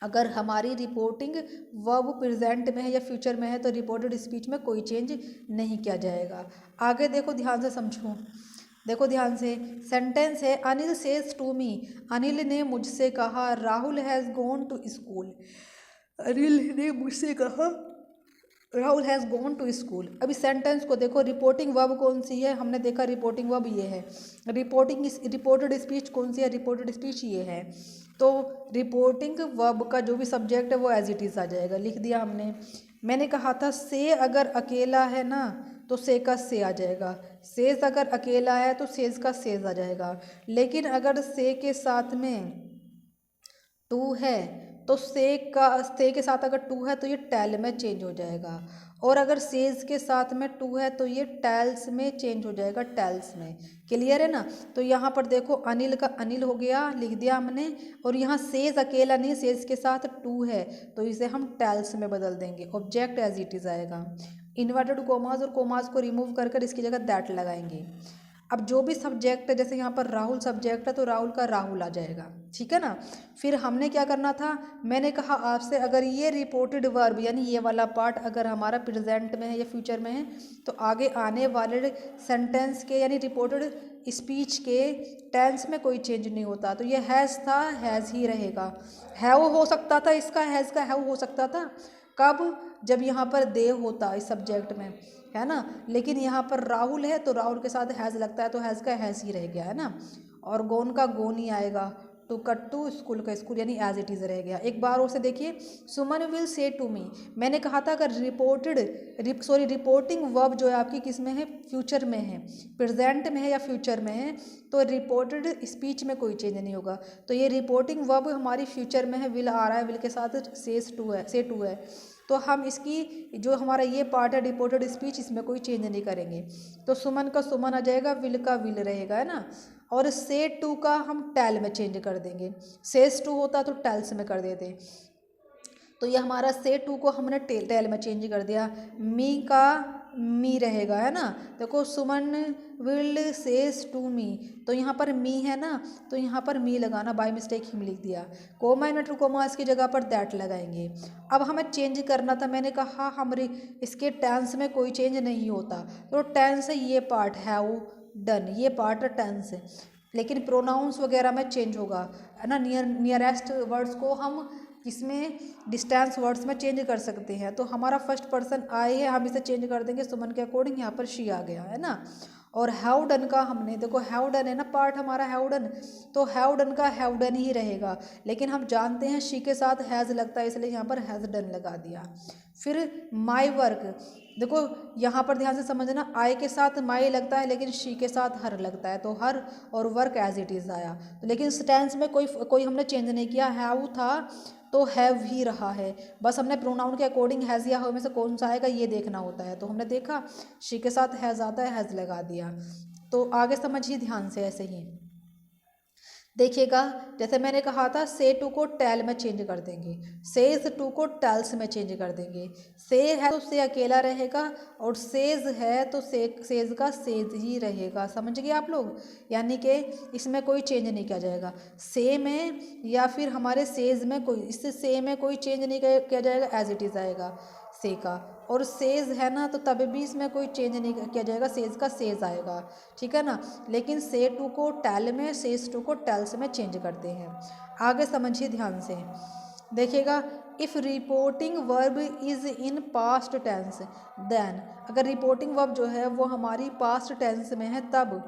अगर हमारी रिपोर्टिंग वर्ब प्रेजेंट में है या फ्यूचर में है तो रिपोर्टेड स्पीच में कोई चेंज नहीं किया जाएगा। आगे देखो, ध्यान से समझो, देखो ध्यान से। सेंटेंस है, Anil says to me, Anil ने मुझसे कहा Rahul has gone to school. Anil ने मुझसे कहा Rahul has gone to school. अभी सेंटेंस को देखो, रिपोर्टिंग वर्ब कौन सी है, हमने देखा रिपोर्टिंग वर्ब ये है। रिपोर्टेड स्पीच कौन सी है, रिपोर्टेड स्पीच ये है। तो रिपोर्टिंग वर्ब का जो भी सब्जेक्ट है वो एज इट इज़ आ जाएगा, लिख दिया हमने। मैंने कहा था से अगर अकेला है ना तो से का से आ जाएगा, सेज अगर अकेला है तो सेज का सेज आ जाएगा। लेकिन अगर से के साथ में टू है तो से के साथ अगर टू है तो ये टेल में चेंज हो जाएगा, और अगर सेज के साथ में टू है तो ये टेल्स में चेंज हो जाएगा, टेल्स में। क्लियर है ना। तो यहाँ पर देखो, अनिल का अनिल हो गया, लिख दिया हमने। और यहाँ सेज अकेला नहीं, सेज के साथ टू है तो इसे हम टेल्स में बदल देंगे, ऑब्जेक्ट एज इट इज़ आएगा। इन्वर्टेड कोमास और कोमास को रिमूव कर कर इसकी जगह दैट लगाएंगे। अब जो भी सब्जेक्ट है, जैसे यहाँ पर राहुल सब्जेक्ट है तो राहुल का राहुल आ जाएगा, ठीक है ना। फिर हमने क्या करना था, मैंने कहा आपसे अगर ये रिपोर्टेड वर्ब यानी ये वाला पार्ट अगर हमारा प्रेजेंट में है या फ्यूचर में है तो आगे आने वाले सेंटेंस के यानी रिपोर्टेड स्पीच के टेंस में कोई चेंज नहीं होता। तो ये हैज़ था, हैज़ ही रहेगा। हैव हो सकता था, इसका हैज़ का हैव हो सकता था कब, जब यहाँ पर दे होता इस सब्जेक्ट में, है ना। लेकिन यहाँ पर राहुल है तो राहुल के साथ हैज़ लगता है तो हैज़ का हैज़ ही रह गया, है ना। और गोन का गोन ही आएगा, टू कट टू, स्कूल का स्कूल, यानी एज इट इज़ रह गया। एक बार और से देखिए, सुमन विल से टू मी। मैंने कहा था अगर रिपोर्टिंग वर्ब जो है आपकी किस में है, फ्यूचर में है, प्रेजेंट में है या फ्यूचर में है, तो रिपोर्टेड स्पीच में कोई चेंज नहीं होगा। तो ये रिपोर्टिंग वर्ब हमारी फ्यूचर में है, विल आ रहा है, विल के साथ से टू है। तो हम इसकी जो हमारा ये पार्ट है रिपोर्टेड स्पीच, इसमें कोई चेंज नहीं करेंगे। तो सुमन का सुमन आ जाएगा, विल का विल रहेगा, है ना। और से टू का हम टेल में चेंज कर देंगे, सेज टू होता तो टेल्स में कर देते। तो ये हमारा से टू को हमने टेल में चेंज कर दिया। मी का मी रहेगा, है ना। देखो, सुमन विल सेज टू मी, तो यहाँ पर मी है ना, तो यहाँ पर मी लगाना, बाय मिस्टेक ही लिख दिया। कोमा इन्वर्टेड कोमा इसकी जगह पर दैट लगाएंगे। अब हमें चेंज करना था, मैंने कहा हमारे इसके टेंस में कोई चेंज नहीं होता। तो टेंस है ये पार्ट, हैव डन, ये पार्ट है टेंस है। लेकिन प्रोनाउंस वगैरह में चेंज होगा, है ना। नियरेस्ट वर्ड्स को हम इसमें डिस्टेंस वर्ड्स में चेंज कर सकते हैं। तो हमारा फर्स्ट पर्सन आई है, हम इसे चेंज कर देंगे सुमन के अकॉर्डिंग, यहाँ पर शी आ गया, है ना। और हैव डन का हमने, देखो हैव डन है ना पार्ट हमारा, हैव डन, तो हैव डन का हैव डन ही रहेगा। लेकिन हम जानते हैं शी के साथ हैज़ लगता है, इसलिए यहाँ पर हैज़ डन लगा दिया। फिर माई वर्क, देखो यहाँ पर ध्यान से समझना, आई के साथ माई लगता है लेकिन शी के साथ हर लगता है, तो हर और वर्क एज इट इज़ आया। लेकिन टेंस में कोई हमने चेंज नहीं किया, हैव था तो हैव ही रहा है। बस हमने प्रोनाउन के अकॉर्डिंग हैज़ या हैव में से कौन सा आएगा ये देखना होता है। तो हमने देखा शी के साथ हैज़ आता है, हैज़ लगा दिया। तो आगे समझिए ध्यान से, ऐसे ही देखिएगा। जैसे मैंने कहा था से टू को टेल में चेंज कर देंगे, सेज टू को टेल्स में चेंज कर देंगे। से है तो से अकेला रहेगा, और सेज है तो सेज का सेज ही रहेगा। समझ गए आप लोग, यानी कि इसमें कोई चेंज नहीं किया जाएगा। से में या फिर हमारे सेज में कोई, इससे से में कोई चेंज नहीं किया जाएगा, एज इट इज़ आएगा से का। और सेज है ना तो तब भी इसमें कोई चेंज नहीं किया जाएगा, सेज का सेज आएगा, ठीक है ना। लेकिन से टू को टेल में, सेज टू को टेल्स में चेंज करते हैं। आगे समझिए ध्यान से, देखिएगा। If reporting verb is in past tense then, अगर रिपोर्टिंग वर्ब जो है वो हमारी पास्ट टेंस में है तब,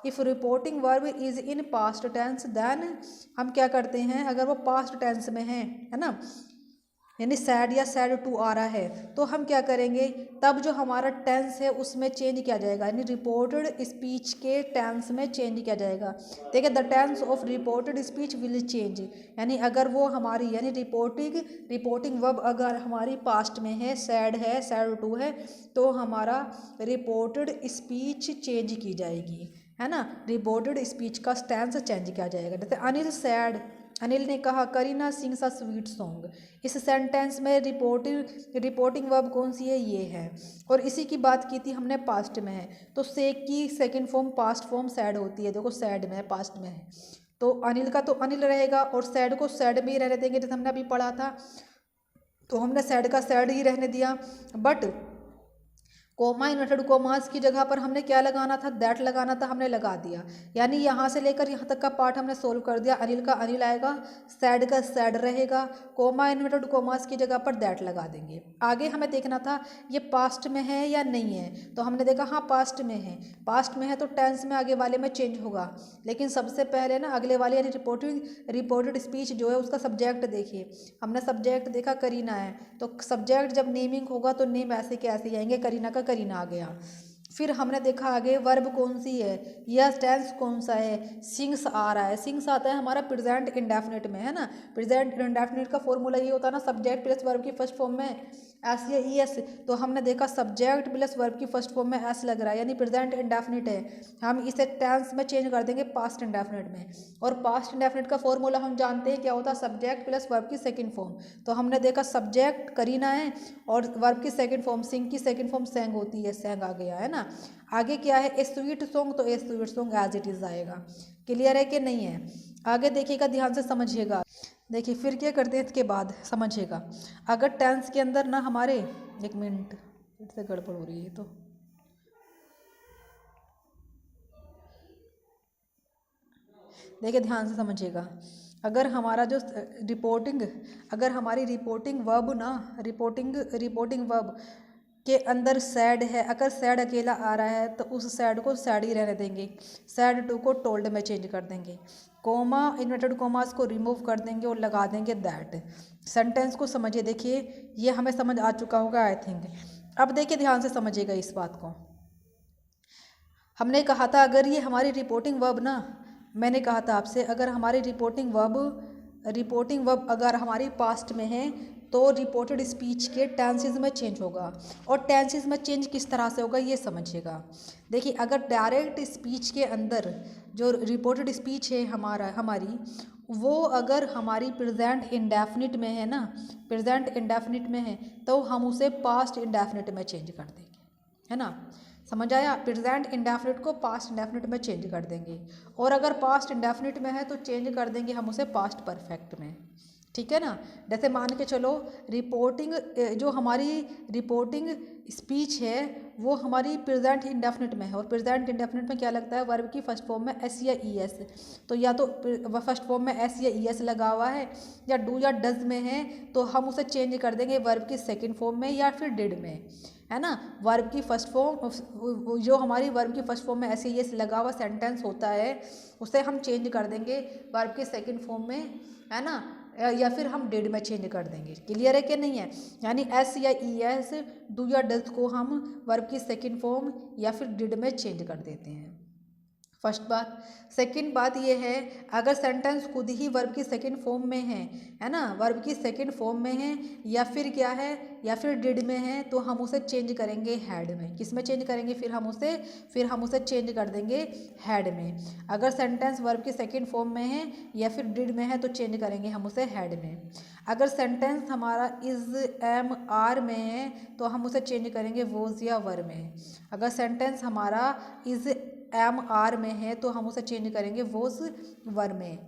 if reporting verb is in past tense then हम क्या करते हैं, अगर वो पास्ट टेंस में है ना, यानी सैड या सैड टू आ रहा है, तो हम क्या करेंगे, तब जो हमारा टेंस है उसमें चेंज किया जाएगा, यानी रिपोर्टेड स्पीच के टेंस में चेंज किया जाएगा। देखिए, the tense of reported speech will change, यानी अगर वो हमारी यानी रिपोर्टिंग वर्ब अगर हमारी पास्ट में है, सैड टू है, तो हमारा रिपोर्टेड स्पीच चेंज की जाएगी, है ना। रिपोर्टेड स्पीच का टेंस चेंज किया जाएगा। जैसे अनिल सैड, अनिल ने कहा Kareena sings a sweet song. इस सेंटेंस में रिपोर्टिंग वर्ब कौन सी है, ये है। और इसी की बात की थी हमने, पास्ट में है तो से की second form past form sad होती है। देखो सैड में है, पास्ट में है, तो अनिल का तो अनिल रहेगा और सैड को सैड में ही रहने देंगे, जैसे हमने अभी पढ़ा था। तो हमने सैड का सैड ही रहने दिया। बट कोमा इन्वर्टेड कोमास की जगह पर हमने क्या लगाना था, दैट लगाना था, हमने लगा दिया। यानी यहाँ से लेकर यहाँ तक का पार्ट हमने सोल्व कर दिया। अनिल का अनिल आएगा, सैड का सैड रहेगा, कोमा इन्वर्टेड कोमास की जगह पर दैट लगा देंगे। आगे हमें देखना था ये पास्ट में है या नहीं है, तो हमने देखा हाँ पास्ट में है। पास्ट में है तो टेंस में आगे वाले में चेंज होगा। लेकिन सबसे पहले ना अगले वाले यानी रिपोर्टेड स्पीच जो है उसका सब्जेक्ट देखिए। हमने सब्जेक्ट देखा करीना है, तो सब्जेक्ट जब नेमिंग होगा तो नेम ऐसे के ऐसे ही आएंगे, करीना का करीना आ गया। फिर हमने देखा आगे वर्ब कौन सी है या टेंस कौन सा है, सिंग्स आ रहा है। सिंग्स आता है हमारा प्रेजेंट इंडेफिनिट में, है ना। प्रेजेंट इंडेफिनिट का फॉर्मूला ये होता है ना, सब्जेक्ट प्लस वर्ब की फर्स्ट फॉर्म में एस या ई एस। तो हमने देखा सब्जेक्ट प्लस वर्ब की फर्स्ट फॉर्म में एस लग रहा है, यानी प्रेजेंट इंडेफिनिट है। हम इसे टेंस में चेंज कर देंगे पास्ट इंडेफिनिट में। और पास्ट इंडेफिनिट का फॉर्मूला हम जानते हैं क्या होता है, सब्जेक्ट प्लस वर्ब की सेकंड फॉर्म। तो हमने देखा सब्जेक्ट करीना है और वर्ब की सेकंड फॉर्म सिंग की सेकंड फॉर्म सेंग होती है, सेंग आ गया, है ना। आगे क्या है, ए स्वीट सॉन्ग, तो a sweet song as it is आएगा। क्लियर है कि नहीं है? आगे देखिएगा, ध्यान से समझिएगा। देखिए फिर क्या करते हैं इसके बाद, समझिएगा। अगर टेंस के अंदर ना हमारे, एक मिनट फिर से गड़बड़ हो रही है, तो देखिए ध्यान से समझिएगा। अगर हमारा जो रिपोर्टिंग, अगर हमारी रिपोर्टिंग वर्ब ना, रिपोर्टिंग वर्ब के अंदर सैड है, अगर सैड अकेला आ रहा है तो उस सैड को सैड ही रहने देंगे। सैड टू को टोल्ड में चेंज कर देंगे। कोमा इन्वर्टेड कोमास को रिमूव कर देंगे और लगा देंगे दैट। सेंटेंस को समझिए। देखिए ये हमें समझ आ चुका होगा आई थिंक। अब देखिए ध्यान से समझिएगा इस बात को। हमने कहा था अगर ये हमारी रिपोर्टिंग वर्ब ना, मैंने कहा था आपसे अगर हमारी रिपोर्टिंग वर्ब अगर हमारी पास्ट में है तो रिपोर्टेड स्पीच के टेंसेस में चेंज होगा। और टेंसेस में चेंज किस तरह से होगा ये समझिएगा। देखिए अगर डायरेक्ट स्पीच के अंदर जो रिपोर्टेड स्पीच है हमारी वो अगर हमारी प्रेजेंट इंडेफिनिट में है ना, प्रेजेंट इंडेफिनिट में है, तो हम उसे पास्ट इंडेफिनिट में चेंज कर देंगे, है ना। समझ आया? प्रेजेंट इंडेफिनिट को पास्ट इंडेफिनिट में चेंज कर देंगे। और अगर पास्ट इंडेफिनिट में है तो चेंज कर देंगे हम उसे पास्ट परफेक्ट में। ठीक है ना। जैसे मान के चलो रिपोर्टिंग, जो हमारी रिपोर्टिंग स्पीच है वो हमारी प्रेजेंट इंडेफिनिट में है। और प्रेजेंट इंडेफिनिट में क्या लगता है, वर्ब की फर्स्ट फॉर्म में एस या ई एस। तो या तो फर्स्ट फॉर्म में एस या ई एस लगा हुआ है, या डू या डज में है, तो हम उसे चेंज कर देंगे वर्ब की सेकेंड फॉर्म में या फिर डिड में, है ना। वर्ब की फर्स्ट फॉर्म, जो हमारी वर्ब की फर्स्ट फॉर्म में ऐसे ये लगा हुआ सेंटेंस होता है उसे हम चेंज कर देंगे वर्ब की सेकंड फॉर्म में, है ना, या फिर हम डिड में चेंज कर देंगे। क्लियर है कि नहीं है? यानी एस या ई एस, डू या डज को हम वर्ब की सेकंड फॉर्म या फिर डिड में चेंज कर देते हैं। फर्स्ट बात। सेकंड बात ये है अगर सेंटेंस खुद ही वर्ब की सेकंड फॉर्म में है ना, वर्ब की सेकंड फॉर्म में है या फिर क्या है, या फिर डिड में है, तो हम उसे चेंज करेंगे हैड में। किस में चेंज करेंगे? फिर हम उसे चेंज कर देंगे हैड में। अगर सेंटेंस वर्ब की सेकंड फॉर्म में है या फिर डिड में है तो चेंज करेंगे हम उसे हैड में। अगर सेंटेंस हमारा इज एम आर में है तो हम उसे चेंज करेंगे वोज या वर में। अगर सेंटेंस हमारा इज एम आर में है तो हम उसे चेंज करेंगे वोज वर में।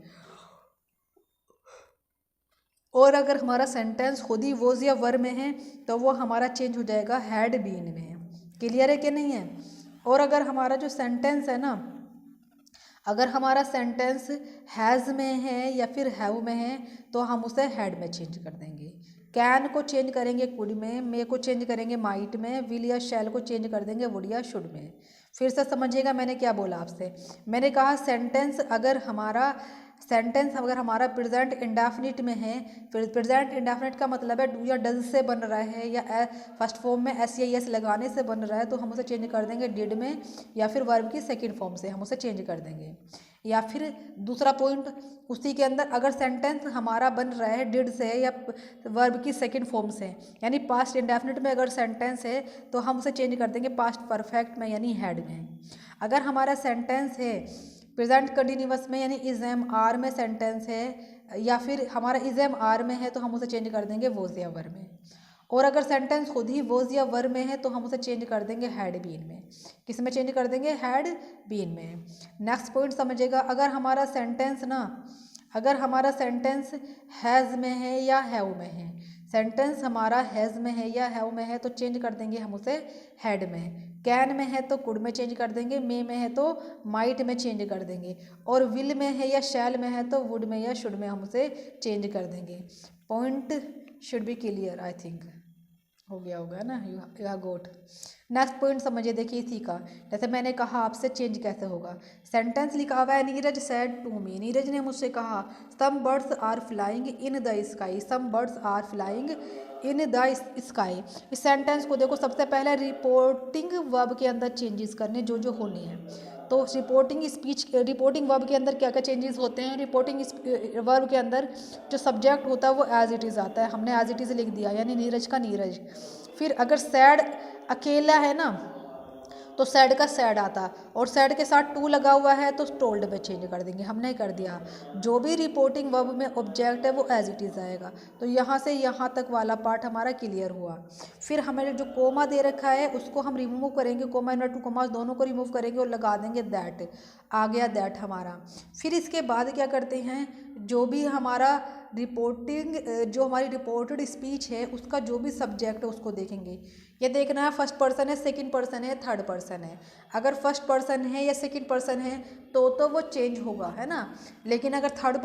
और अगर हमारा सेंटेंस खुद ही वोज या वर में है तो वो हमारा चेंज हो जाएगा हैड बीन में। क्लियर है कि नहीं है? और अगर हमारा जो सेंटेंस है ना, अगर हमारा सेंटेंस हैज़ में है या फिर हैव में है तो हम उसे हैड में चेंज कर देंगे। कैन को चेंज करेंगे कुड में, मे को चेंज करेंगे माइट में, विल या शैल को चेंज कर देंगे वुड या शुड में। फिर से समझिएगा मैंने क्या बोला आपसे। मैंने कहा सेंटेंस अगर हमारा प्रेजेंट इंडेफिनिट में है, फिर प्रेजेंट इंडेफिनिट का मतलब है डू या डज से बन रहा है या फर्स्ट फॉर्म में एस या एस लगाने से बन रहा है, तो हम उसे चेंज कर देंगे डिड में, या फिर वर्ब की सेकंड फॉर्म से हम उसे चेंज कर देंगे। या फिर दूसरा पॉइंट उसी के अंदर, अगर सेंटेंस हमारा बन रहा है डिड से या वर्ब की सेकंड फॉर्म से, यानी पास्ट इंडेफिनिट में अगर सेंटेंस है तो हम उसे चेंज कर देंगे पास्ट परफेक्ट में यानी हैड में। अगर हमारा सेंटेंस है प्रेजेंट कंटिन्यूअस में यानी इज एम आर में सेंटेंस है, या फिर हमारा इज एम आर में है तो हम उसे चेंज कर देंगे वोज या वर में। और अगर सेंटेंस खुद ही वॉज या वर में है तो हम उसे चेंज कर देंगे हैड बीन में। किस में चेंज कर देंगे? हैड बीन में। नेक्स्ट पॉइंट समझिएगा, अगर हमारा सेंटेंस हैज़ में है या हैव में है, सेंटेंस हमारा हैज़ में है या हैव में है तो चेंज कर देंगे हम उसे हैड में। कैन में है तो कुड में चेंज कर देंगे, मे में है तो माइट में चेंज कर देंगे, और विल में है या शैल में है तो वुड में या शुड में हम उसे चेंज कर देंगे। Point should be clear, I think हो गया होगा ना, यू गोट। नेक्स्ट पॉइंट समझिए, देखिए इसी का, जैसे मैंने कहा आपसे चेंज कैसे होगा। सेंटेंस लिखा हुआ है, Neeraj said to me, Neeraj ने मुझसे कहा some birds are flying in the sky, some birds are flying in the sky. इस सेंटेंस को देखो, सबसे पहले रिपोर्टिंग वर्ब के अंदर चेंजेस करने जो होने हैं। तो रिपोर्टिंग वर्ब के अंदर क्या क्या चेंजेस होते हैं? रिपोर्टिंग वर्ब के अंदर जो सब्जेक्ट होता है वो एज इट इज़ आता है, हमने एज इट इज़ लिख दिया, यानी नीरज का नीरज। फिर अगर सैड अकेला है ना तो सैड का सैड आता, और सैड के साथ टू लगा हुआ है तो टोल्ड में चेंज कर देंगे, हमने कर दिया। जो भी रिपोर्टिंग वर्ब में ऑब्जेक्ट है वो एज इट इज़ आएगा। तो यहाँ से यहाँ तक वाला पार्ट हमारा क्लियर हुआ। फिर हमें जो कोमा दे रखा है उसको हम रिमूव करेंगे, कोमा एंड टू कोमा दोनों को रिमूव करेंगे और लगा देंगे दैट, आ गया दैट हमारा। फिर इसके बाद क्या करते हैं, जो भी हमारा जो हमारी रिपोर्टेड स्पीच है उसका जो भी सब्जेक्ट है उसको देखेंगे। ये देखना है फर्स्ट पर्सन है, सेकंड पर्सन है, थर्ड पर्सन है। अगर फर्स्ट पर्सन है या सेकंड पर्सन है तो वो चेंज होगा, है ना। लेकिन अगर थर्ड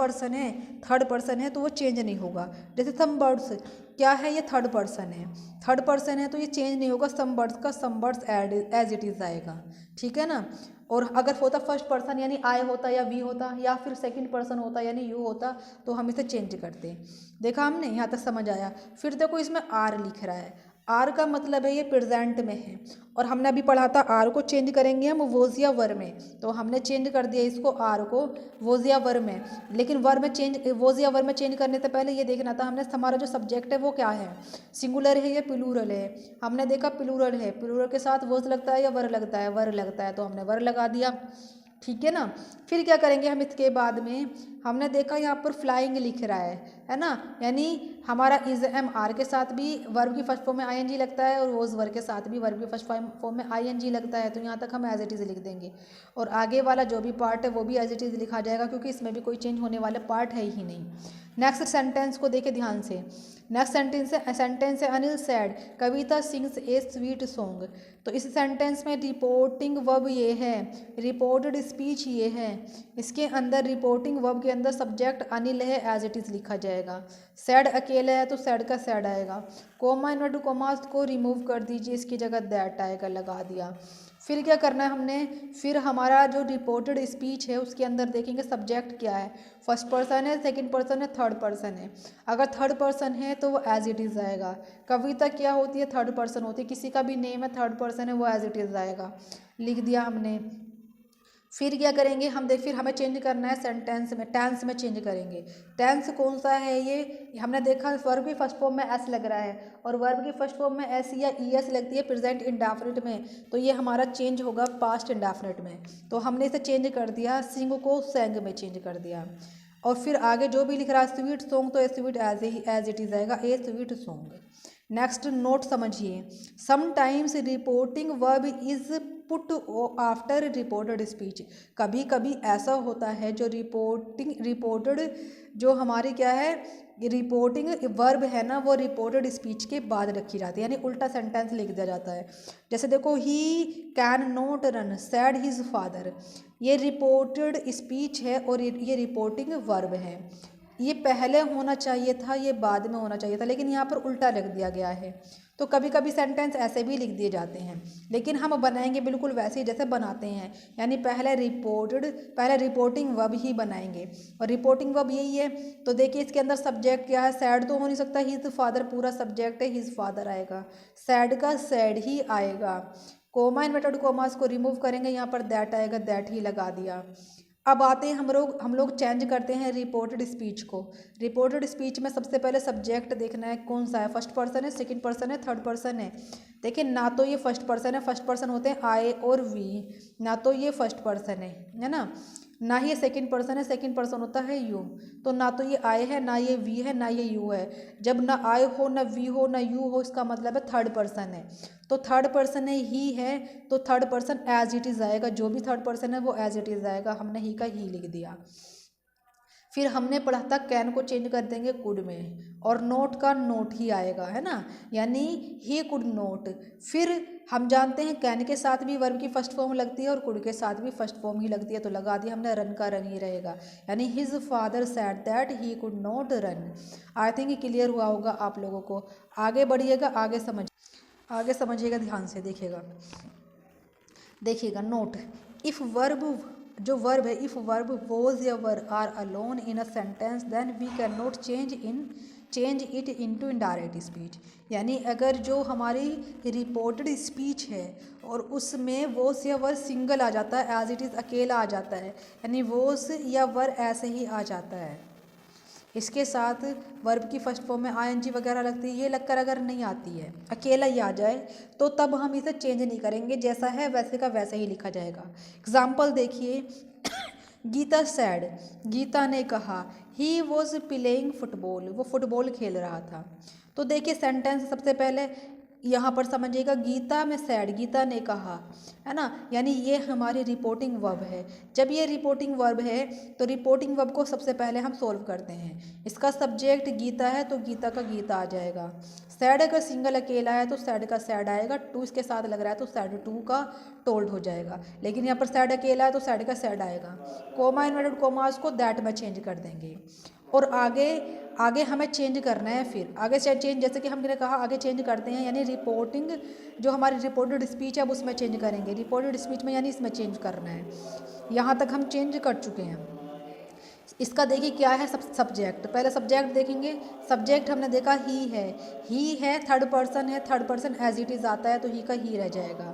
पर्सन है तो वो चेंज नहीं होगा। जैसे सम बर्ड्स, क्या है ये? थर्ड पर्सन है तो ये चेंज नहीं होगा, some birds as it is आएगा, ठीक है ना। और अगर होता फर्स्ट पर्सन यानी आई होता या वी होता, या फिर सेकंड पर्सन होता यानी यू होता, तो हम इसे चेंज करते। देखा हमने, यहाँ तक समझ आया। फिर देखो इसमें आर लिख रहा है, आर का मतलब है ये प्रेजेंट में है, और हमने अभी पढ़ा था आर को चेंज करेंगे हम वोज या वर में, तो हमने चेंज कर दिया इसको आर को वोज या वर में। लेकिन वोज या वर में चेंज करने से पहले ये देखना था हमने हमारा जो सब्जेक्ट है वो क्या है, सिंगुलर है या प्लूरल है। हमने देखा प्लूरल है, प्लूरल के साथ वोज लगता है या वर लगता है? वर लगता है, तो हमने वर लगा दिया, ठीक है ना। फिर क्या करेंगे हम इसके बाद में, हमने देखा यहाँ पर फ्लाइंग लिख रहा है ना, यानी हमारा इज एम आर के साथ भी वर्ब की फर्स्ट फॉर्म में आईएनजी लगता है, और वोज वर्ब के साथ भी वर्ब की फर्स्ट फॉर्म में आईएनजी लगता है। तो यहाँ तक हम एज इट इज़ लिख देंगे, और आगे वाला जो भी पार्ट है वो भी एज इट इज़ लिखा जाएगा, क्योंकि इसमें भी कोई चेंज होने वाले पार्ट है ही नहीं। नेक्स्ट सेंटेंस को देखे ध्यान से। नेक्स्ट सेंटेंस है अनिल सैड कविता सिंग्स ए स्वीट सॉन्ग। तो इस सेंटेंस में रिपोर्टिंग वर्ब ये है, रिपोर्टेड स्पीच ये है, इसके अंदर रिपोर्टिंग वर्ब के अंदर सब्जेक्ट अनिल है, एज इट इज़ लिखा जाएगा। सैड अकेला है तो सैड का सैड आएगा। कोमा इनवर्टेड कोमास को रिमूव कर दीजिए, इसकी जगह दैट आएगा, लगा दिया। फिर क्या करना है हमने, फिर हमारा जो रिपोर्टेड स्पीच है उसके अंदर देखेंगे सब्जेक्ट क्या है, फर्स्ट पर्सन है, सेकंड पर्सन है, थर्ड पर्सन है। अगर थर्ड पर्सन है तो वो एज इट इज़ आएगा। कविता क्या होती है? थर्ड पर्सन होती है, किसी का भी नेम है थर्ड पर्सन है वो एज इट इज़ आएगा, लिख दिया हमने। फिर क्या करेंगे हम, फिर हमें चेंज करना है सेंटेंस में, टेंस में चेंज करेंगे। टेंस कौन सा है ये, हमने देखा वर्ब की फर्स्ट फॉर्म में एस लग रहा है, और वर्ब की फर्स्ट फॉर्म में एस या ई एस लगती है प्रेजेंट इंडेफिनिट में, तो ये हमारा चेंज होगा पास्ट इंडेफिनिट में। तो हमने इसे चेंज कर दिया, सिंग को सेंग में चेंज कर दिया। और फिर आगे जो भी लिख रहा है स्वीट सॉन्ग, तो a sweet as it is आएगा, a sweet song. Next note समझिए, sometimes reporting verb is put after reported speech. कभी कभी ऐसा होता है जो रिपोर्टेड जो हमारी क्या है रिपोर्टिंग वर्ब है ना, वो रिपोर्टेड स्पीच के बाद रखी जाती है, यानी उल्टा सेंटेंस लिख दिया जाता है। जैसे देखो, he can not run sad his father, ये रिपोर्टेड स्पीच है और ये रिपोर्टिंग वर्ब है। ये पहले होना चाहिए था, ये बाद में होना चाहिए था, लेकिन यहाँ पर उल्टा लिख दिया गया है। तो कभी कभी सेंटेंस ऐसे भी लिख दिए जाते हैं, लेकिन हम बनाएंगे बिल्कुल वैसे ही जैसे बनाते हैं, यानी पहले रिपोर्टिंग वर्ब ही बनाएंगे, और रिपोर्टिंग वर्ब यही है। तो देखिए इसके अंदर सब्जेक्ट क्या है, सैड तो हो नहीं सकता, हिज फादर पूरा सब्जेक्ट है, हिज फादर आएगा, सैड का सैड ही आएगा। कोमा इन्वर्टेड कोमास को रिमूव करेंगे, यहाँ पर दैट आएगा, दैट ही लगा दिया। अब आते हैं हम लोग चेंज करते हैं रिपोर्टेड स्पीच को। रिपोर्टेड स्पीच में सबसे पहले सब्जेक्ट देखना है कौन सा है, फर्स्ट पर्सन है, सेकंड पर्सन है, थर्ड पर्सन है। देखिए ना तो ये फर्स्ट पर्सन है, फर्स्ट पर्सन होते हैं आई और वी, ना तो ये फर्स्ट पर्सन है ना। ना ही ये सेकंड पर्सन है, सेकंड पर्सन होता है यू। तो ना तो ये आई है, ना ये वी है, ना ये यू है। जब ना आई हो, ना वी हो, ना यू हो, इसका मतलब है थर्ड पर्सन है। तो थर्ड पर्सन है ही है, तो third person as it is आएगा। जो भी थर्ड पर्सन है वो एज इट इज़ आएगा। हमने ही का ही लिख दिया। फिर हमने पढ़ा था कैन को चेंज कर देंगे कुड में, और नोट का नोट ही आएगा, है ना, यानी ही कुड नोट। फिर हम जानते हैं कैन के साथ भी वर्ब की फर्स्ट फॉर्म लगती है और कुड के साथ भी फर्स्ट फॉर्म ही लगती है, तो लगा दिया हमने, रन का रन ही रहेगा, यानी his father said that he could not run. I think clear हुआ होगा आप लोगों को। आगे बढ़िएगा, आगे समझिएगा, ध्यान से देखिएगा नोट। इफ़ वर्ब, जो वर्ब है, इफ़ वर्ब वॉज या were are alone in a sentence then we can not change it into indirect speech. यानी अगर जो हमारी रिपोर्टेड स्पीच है और उसमें वॉस या वर सिंगल आ जाता है, एज इट इज़ अकेला आ जाता है, यानी वॉस या वर ऐसे ही आ जाता है, इसके साथ वर्ब की फर्स्ट फॉर्म में आईएनजी वगैरह लगती है, ये लगकर अगर नहीं आती है, अकेला ही आ जाए, तो तब हम इसे चेंज नहीं करेंगे, जैसा है वैसे का वैसे ही लिखा जाएगा। एग्जाम्पल देखिए, गीता सैड, गीता ने कहा, ही वॉज प्लेइंग फुटबॉल, वो फुटबॉल खेल रहा था। तो देखिए सेंटेंस सबसे पहले यहाँ पर समझिएगा, गीता में सैड, गीता ने कहा, है ना, यानी ये हमारी रिपोर्टिंग वर्ब है। जब ये रिपोर्टिंग वर्ब है तो रिपोर्टिंग वर्ब को सबसे पहले हम सोल्व करते हैं। इसका सब्जेक्ट गीता है तो गीता का गीता आ जाएगा। सैड अगर सिंगल अकेला है तो सैड का सैड आएगा, टू इसके साथ लग रहा है तो सैड टू का टोल्ड हो जाएगा। लेकिन यहाँ पर सैड अकेला है तो सैड का सैड आएगा। कोमा इन्वर्टेड कोमास को दैट में चेंज कर देंगे। और आगे हमें चेंज करना है। फिर आगे से चेंज, जैसे कि हमने कहा आगे चेंज करते हैं, यानी रिपोर्टिंग, जो हमारी रिपोर्टेड स्पीच है अब उसमें चेंज करेंगे। रिपोर्टेड स्पीच में यानी इसमें चेंज करना है। यहाँ तक हम चेंज कर चुके हैं। इसका देखिए क्या है, सब्जेक्ट, पहले सब्जेक्ट देखेंगे। सब्जेक्ट हमने देखा ही है, थर्ड पर्सन है, third person as it is आता है तो ही का ही रह जाएगा।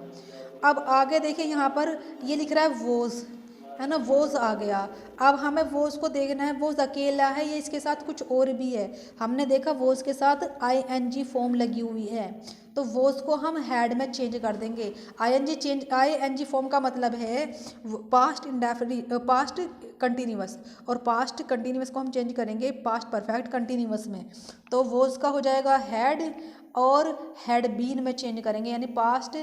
अब आगे देखिए, यहाँ पर ये लिख रहा है वोज, है ना, वोज आ गया। अब हमें वोज को देखना है, वोज अकेला है या इसके साथ कुछ और भी है। हमने देखा वोज के साथ आईएनजी फॉर्म लगी हुई है, तो वोज को हम हैड में चेंज कर देंगे। आईएनजी फॉर्म का मतलब है पास्ट इंडेफिनिट, पास्ट कंटिन्यूअस, और पास्ट कंटिन्यूअस को हम चेंज करेंगे पास्ट परफेक्ट कंटिन्यूअस में, तो वोज का हो जाएगा हैड, और हैड बीन में चेंज करेंगे, यानी पास्ट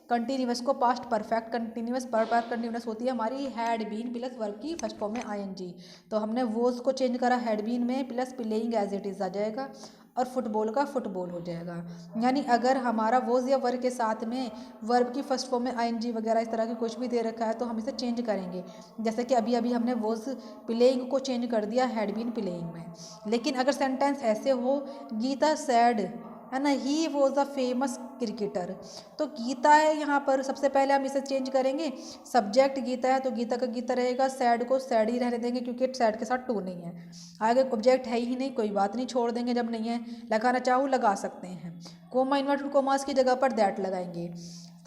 कंटिन्यूअस को past perfect continuous, perfect continuous होती है हमारी हैड बीन प्लस वर्ब की फर्स्ट फॉर्म में आईएनजी। तो हमने वोज को चेंज करा हैड बीन में, plus playing as it is आ जाएगा, और फुटबॉल का फुटबॉल हो जाएगा। यानी अगर हमारा वोज या वर्ब के साथ में वर्ब की फर्स्ट फॉर्म में आईएनजी वगैरह इस तरह की कुछ भी दे रखा है तो हम इसे चेंज करेंगे। जैसे कि अभी अभी हमने वोज प्लेइंग को चेंज कर दिया हैड बीन प्लेइंग में। लेकिन अगर सेंटेंस ऐसे हो, गीता सैड, है ना, he was a famous cricketer, तो गीता है यहाँ पर, सबसे पहले हम इसे चेंज करेंगे। सब्जेक्ट गीता है तो गीता का गीता रहेगा, सैड को सैड ही रहने देंगे क्योंकि सैड के साथ टू नहीं है। आगे ऑब्जेक्ट है ही नहीं, कोई बात नहीं, छोड़ देंगे, जब नहीं है लगाना चाहो लगा सकते हैं। कोमा इन्वर्टेड कोमास की जगह पर दैट लगाएंगे।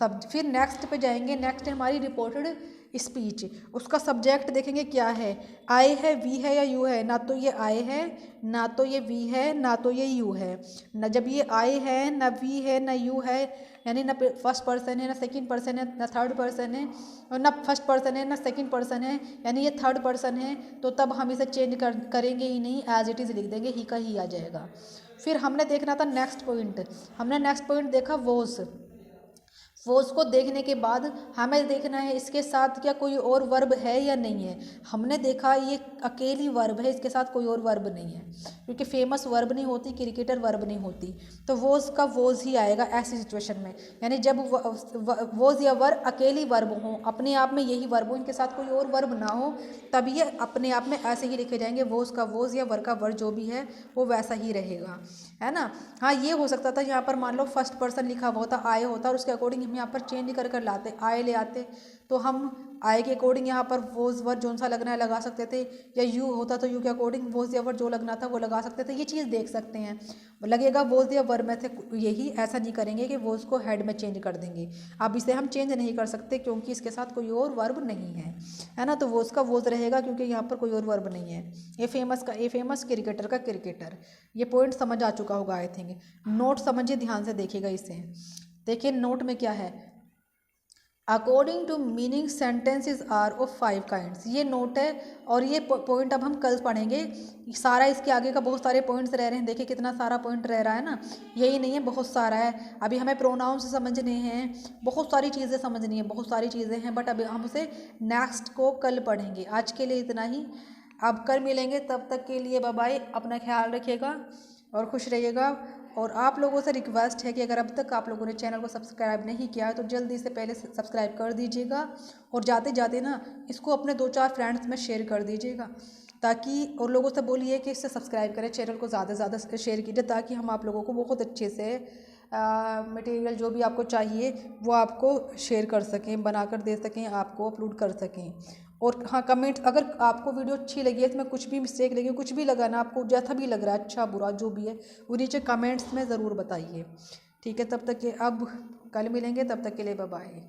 सब फिर नेक्स्ट पे जाएंगे। नेक्स्ट है हमारी रिपोर्टेड स्पीच। उसका सब्जेक्ट देखेंगे क्या है, आई है, वी है या यू है। ना तो ये आई है, ना तो ये वी है, ना तो ये यू है। न जब ये आई है, ना वी है, ना यू है, यानी ना फर्स्ट पर्सन है, ना सेकंड पर्सन है, ना थर्ड पर्सन है, और ना फर्स्ट पर्सन है, ना सेकंड पर्सन है, यानी ये थर्ड पर्सन है, तो तब हम इसे चेंज करेंगे ही नहीं, एज इट इज़ लिख देंगे, ही का ही आ जाएगा। फिर हमने देखना था नेक्स्ट पॉइंट। हमने नेक्स्ट पॉइंट देखा वॉस। वॉस को देखने के बाद हमें देखना है इसके साथ क्या कोई और वर्ब है या नहीं है। हमने देखा ये अकेली वर्ब है, इसके साथ कोई और वर्ब नहीं है, क्योंकि फेमस वर्ब नहीं होती, क्रिकेटर वर्ब नहीं होती, तो वॉस का वॉस ही आएगा ऐसी सिचुएशन में। यानी जब वॉस या वर्ब अकेली वर्ब हो, अपने आप में यही वर्ब हो, इनके साथ कोई और वर्ब ना हो, तब ये अपने आप में ऐसे ही लिखे जाएंगे, वॉस का वॉस या वर्ब का वर्ब जो भी है वो वैसा ही रहेगा, है ना। हाँ, ये हो सकता था यहाँ पर मान लो फर्स्ट पर्सन लिखा हुआ होता, आए होता, और उसके अकॉर्डिंग हम यहाँ पर चेंज कर लाते, आए ले आते, तो हम आए के अकॉर्डिंग यहाँ पर वोज वर्ड जो सा लगना है लगा सकते थे, या यू होता तो यू के अकॉर्डिंग वोज या वर्ड जो लगना था वो लगा सकते थे। ये चीज़ देख सकते हैं, लगेगा वोज या वर्ड में थे, यही ऐसा नहीं करेंगे कि वोज को हेड में चेंज कर देंगे। अब इसे हम चेंज नहीं कर सकते क्योंकि इसके साथ कोई और वर्ब नहीं है ना, तो वोज का वोज रहेगा क्योंकि यहाँ पर कोई और वर्ब नहीं है। ये फेमस क्रिकेटर का क्रिकेटर। ये पॉइंट समझ आ चुका होगा आई थिंक। नोट समझिए, ध्यान से देखिएगा इसे। देखिए नोट में क्या है, according to meaning sentences are of 5 kinds. ये नोट है और ये पॉइंट अब हम कल पढ़ेंगे। सारा इसके आगे का बहुत सारे पॉइंट्स रह रहे हैं, देखिए कितना सारा पॉइंट रह रहा है ना, यही नहीं है बहुत सारा है। अभी हमें प्रोनाउंस समझने हैं, बहुत सारी चीज़ें समझनी है, बहुत सारी चीज़ें हैं, बट अभी हम उसे नेक्स्ट को कल पढ़ेंगे। आज के लिए इतना ही, अब कल मिलेंगे, तब तक के लिए बाय बाय, अपना ख्याल रखिएगा और खुश रहिएगा। और आप लोगों से रिक्वेस्ट है कि अगर अब तक आप लोगों ने चैनल को सब्सक्राइब नहीं किया है तो जल्दी से पहले सब्सक्राइब कर दीजिएगा, और जाते जाते ना इसको अपने 2-4 फ्रेंड्स में शेयर कर दीजिएगा, ताकि और लोगों से बोलिए कि इससे सब्सक्राइब करें, चैनल को ज़्यादा से ज़्यादा शेयर कीजिए, ताकि हम आप लोगों को बहुत अच्छे से मटेरियल जो भी आपको चाहिए वो आपको शेयर कर सकें, बना कर दे सकें, आपको अपलोड कर सकें। और हाँ, कमेंट, अगर आपको वीडियो अच्छी लगी है, इसमें कुछ भी मिस्टेक लगी, कुछ भी लगा ना आपको, जैसा भी लग रहा है, अच्छा बुरा जो भी है, वो नीचे कमेंट्स में ज़रूर बताइए। ठीक है, तब तक के अब कल मिलेंगे, तब तक के लिए बाय बाय।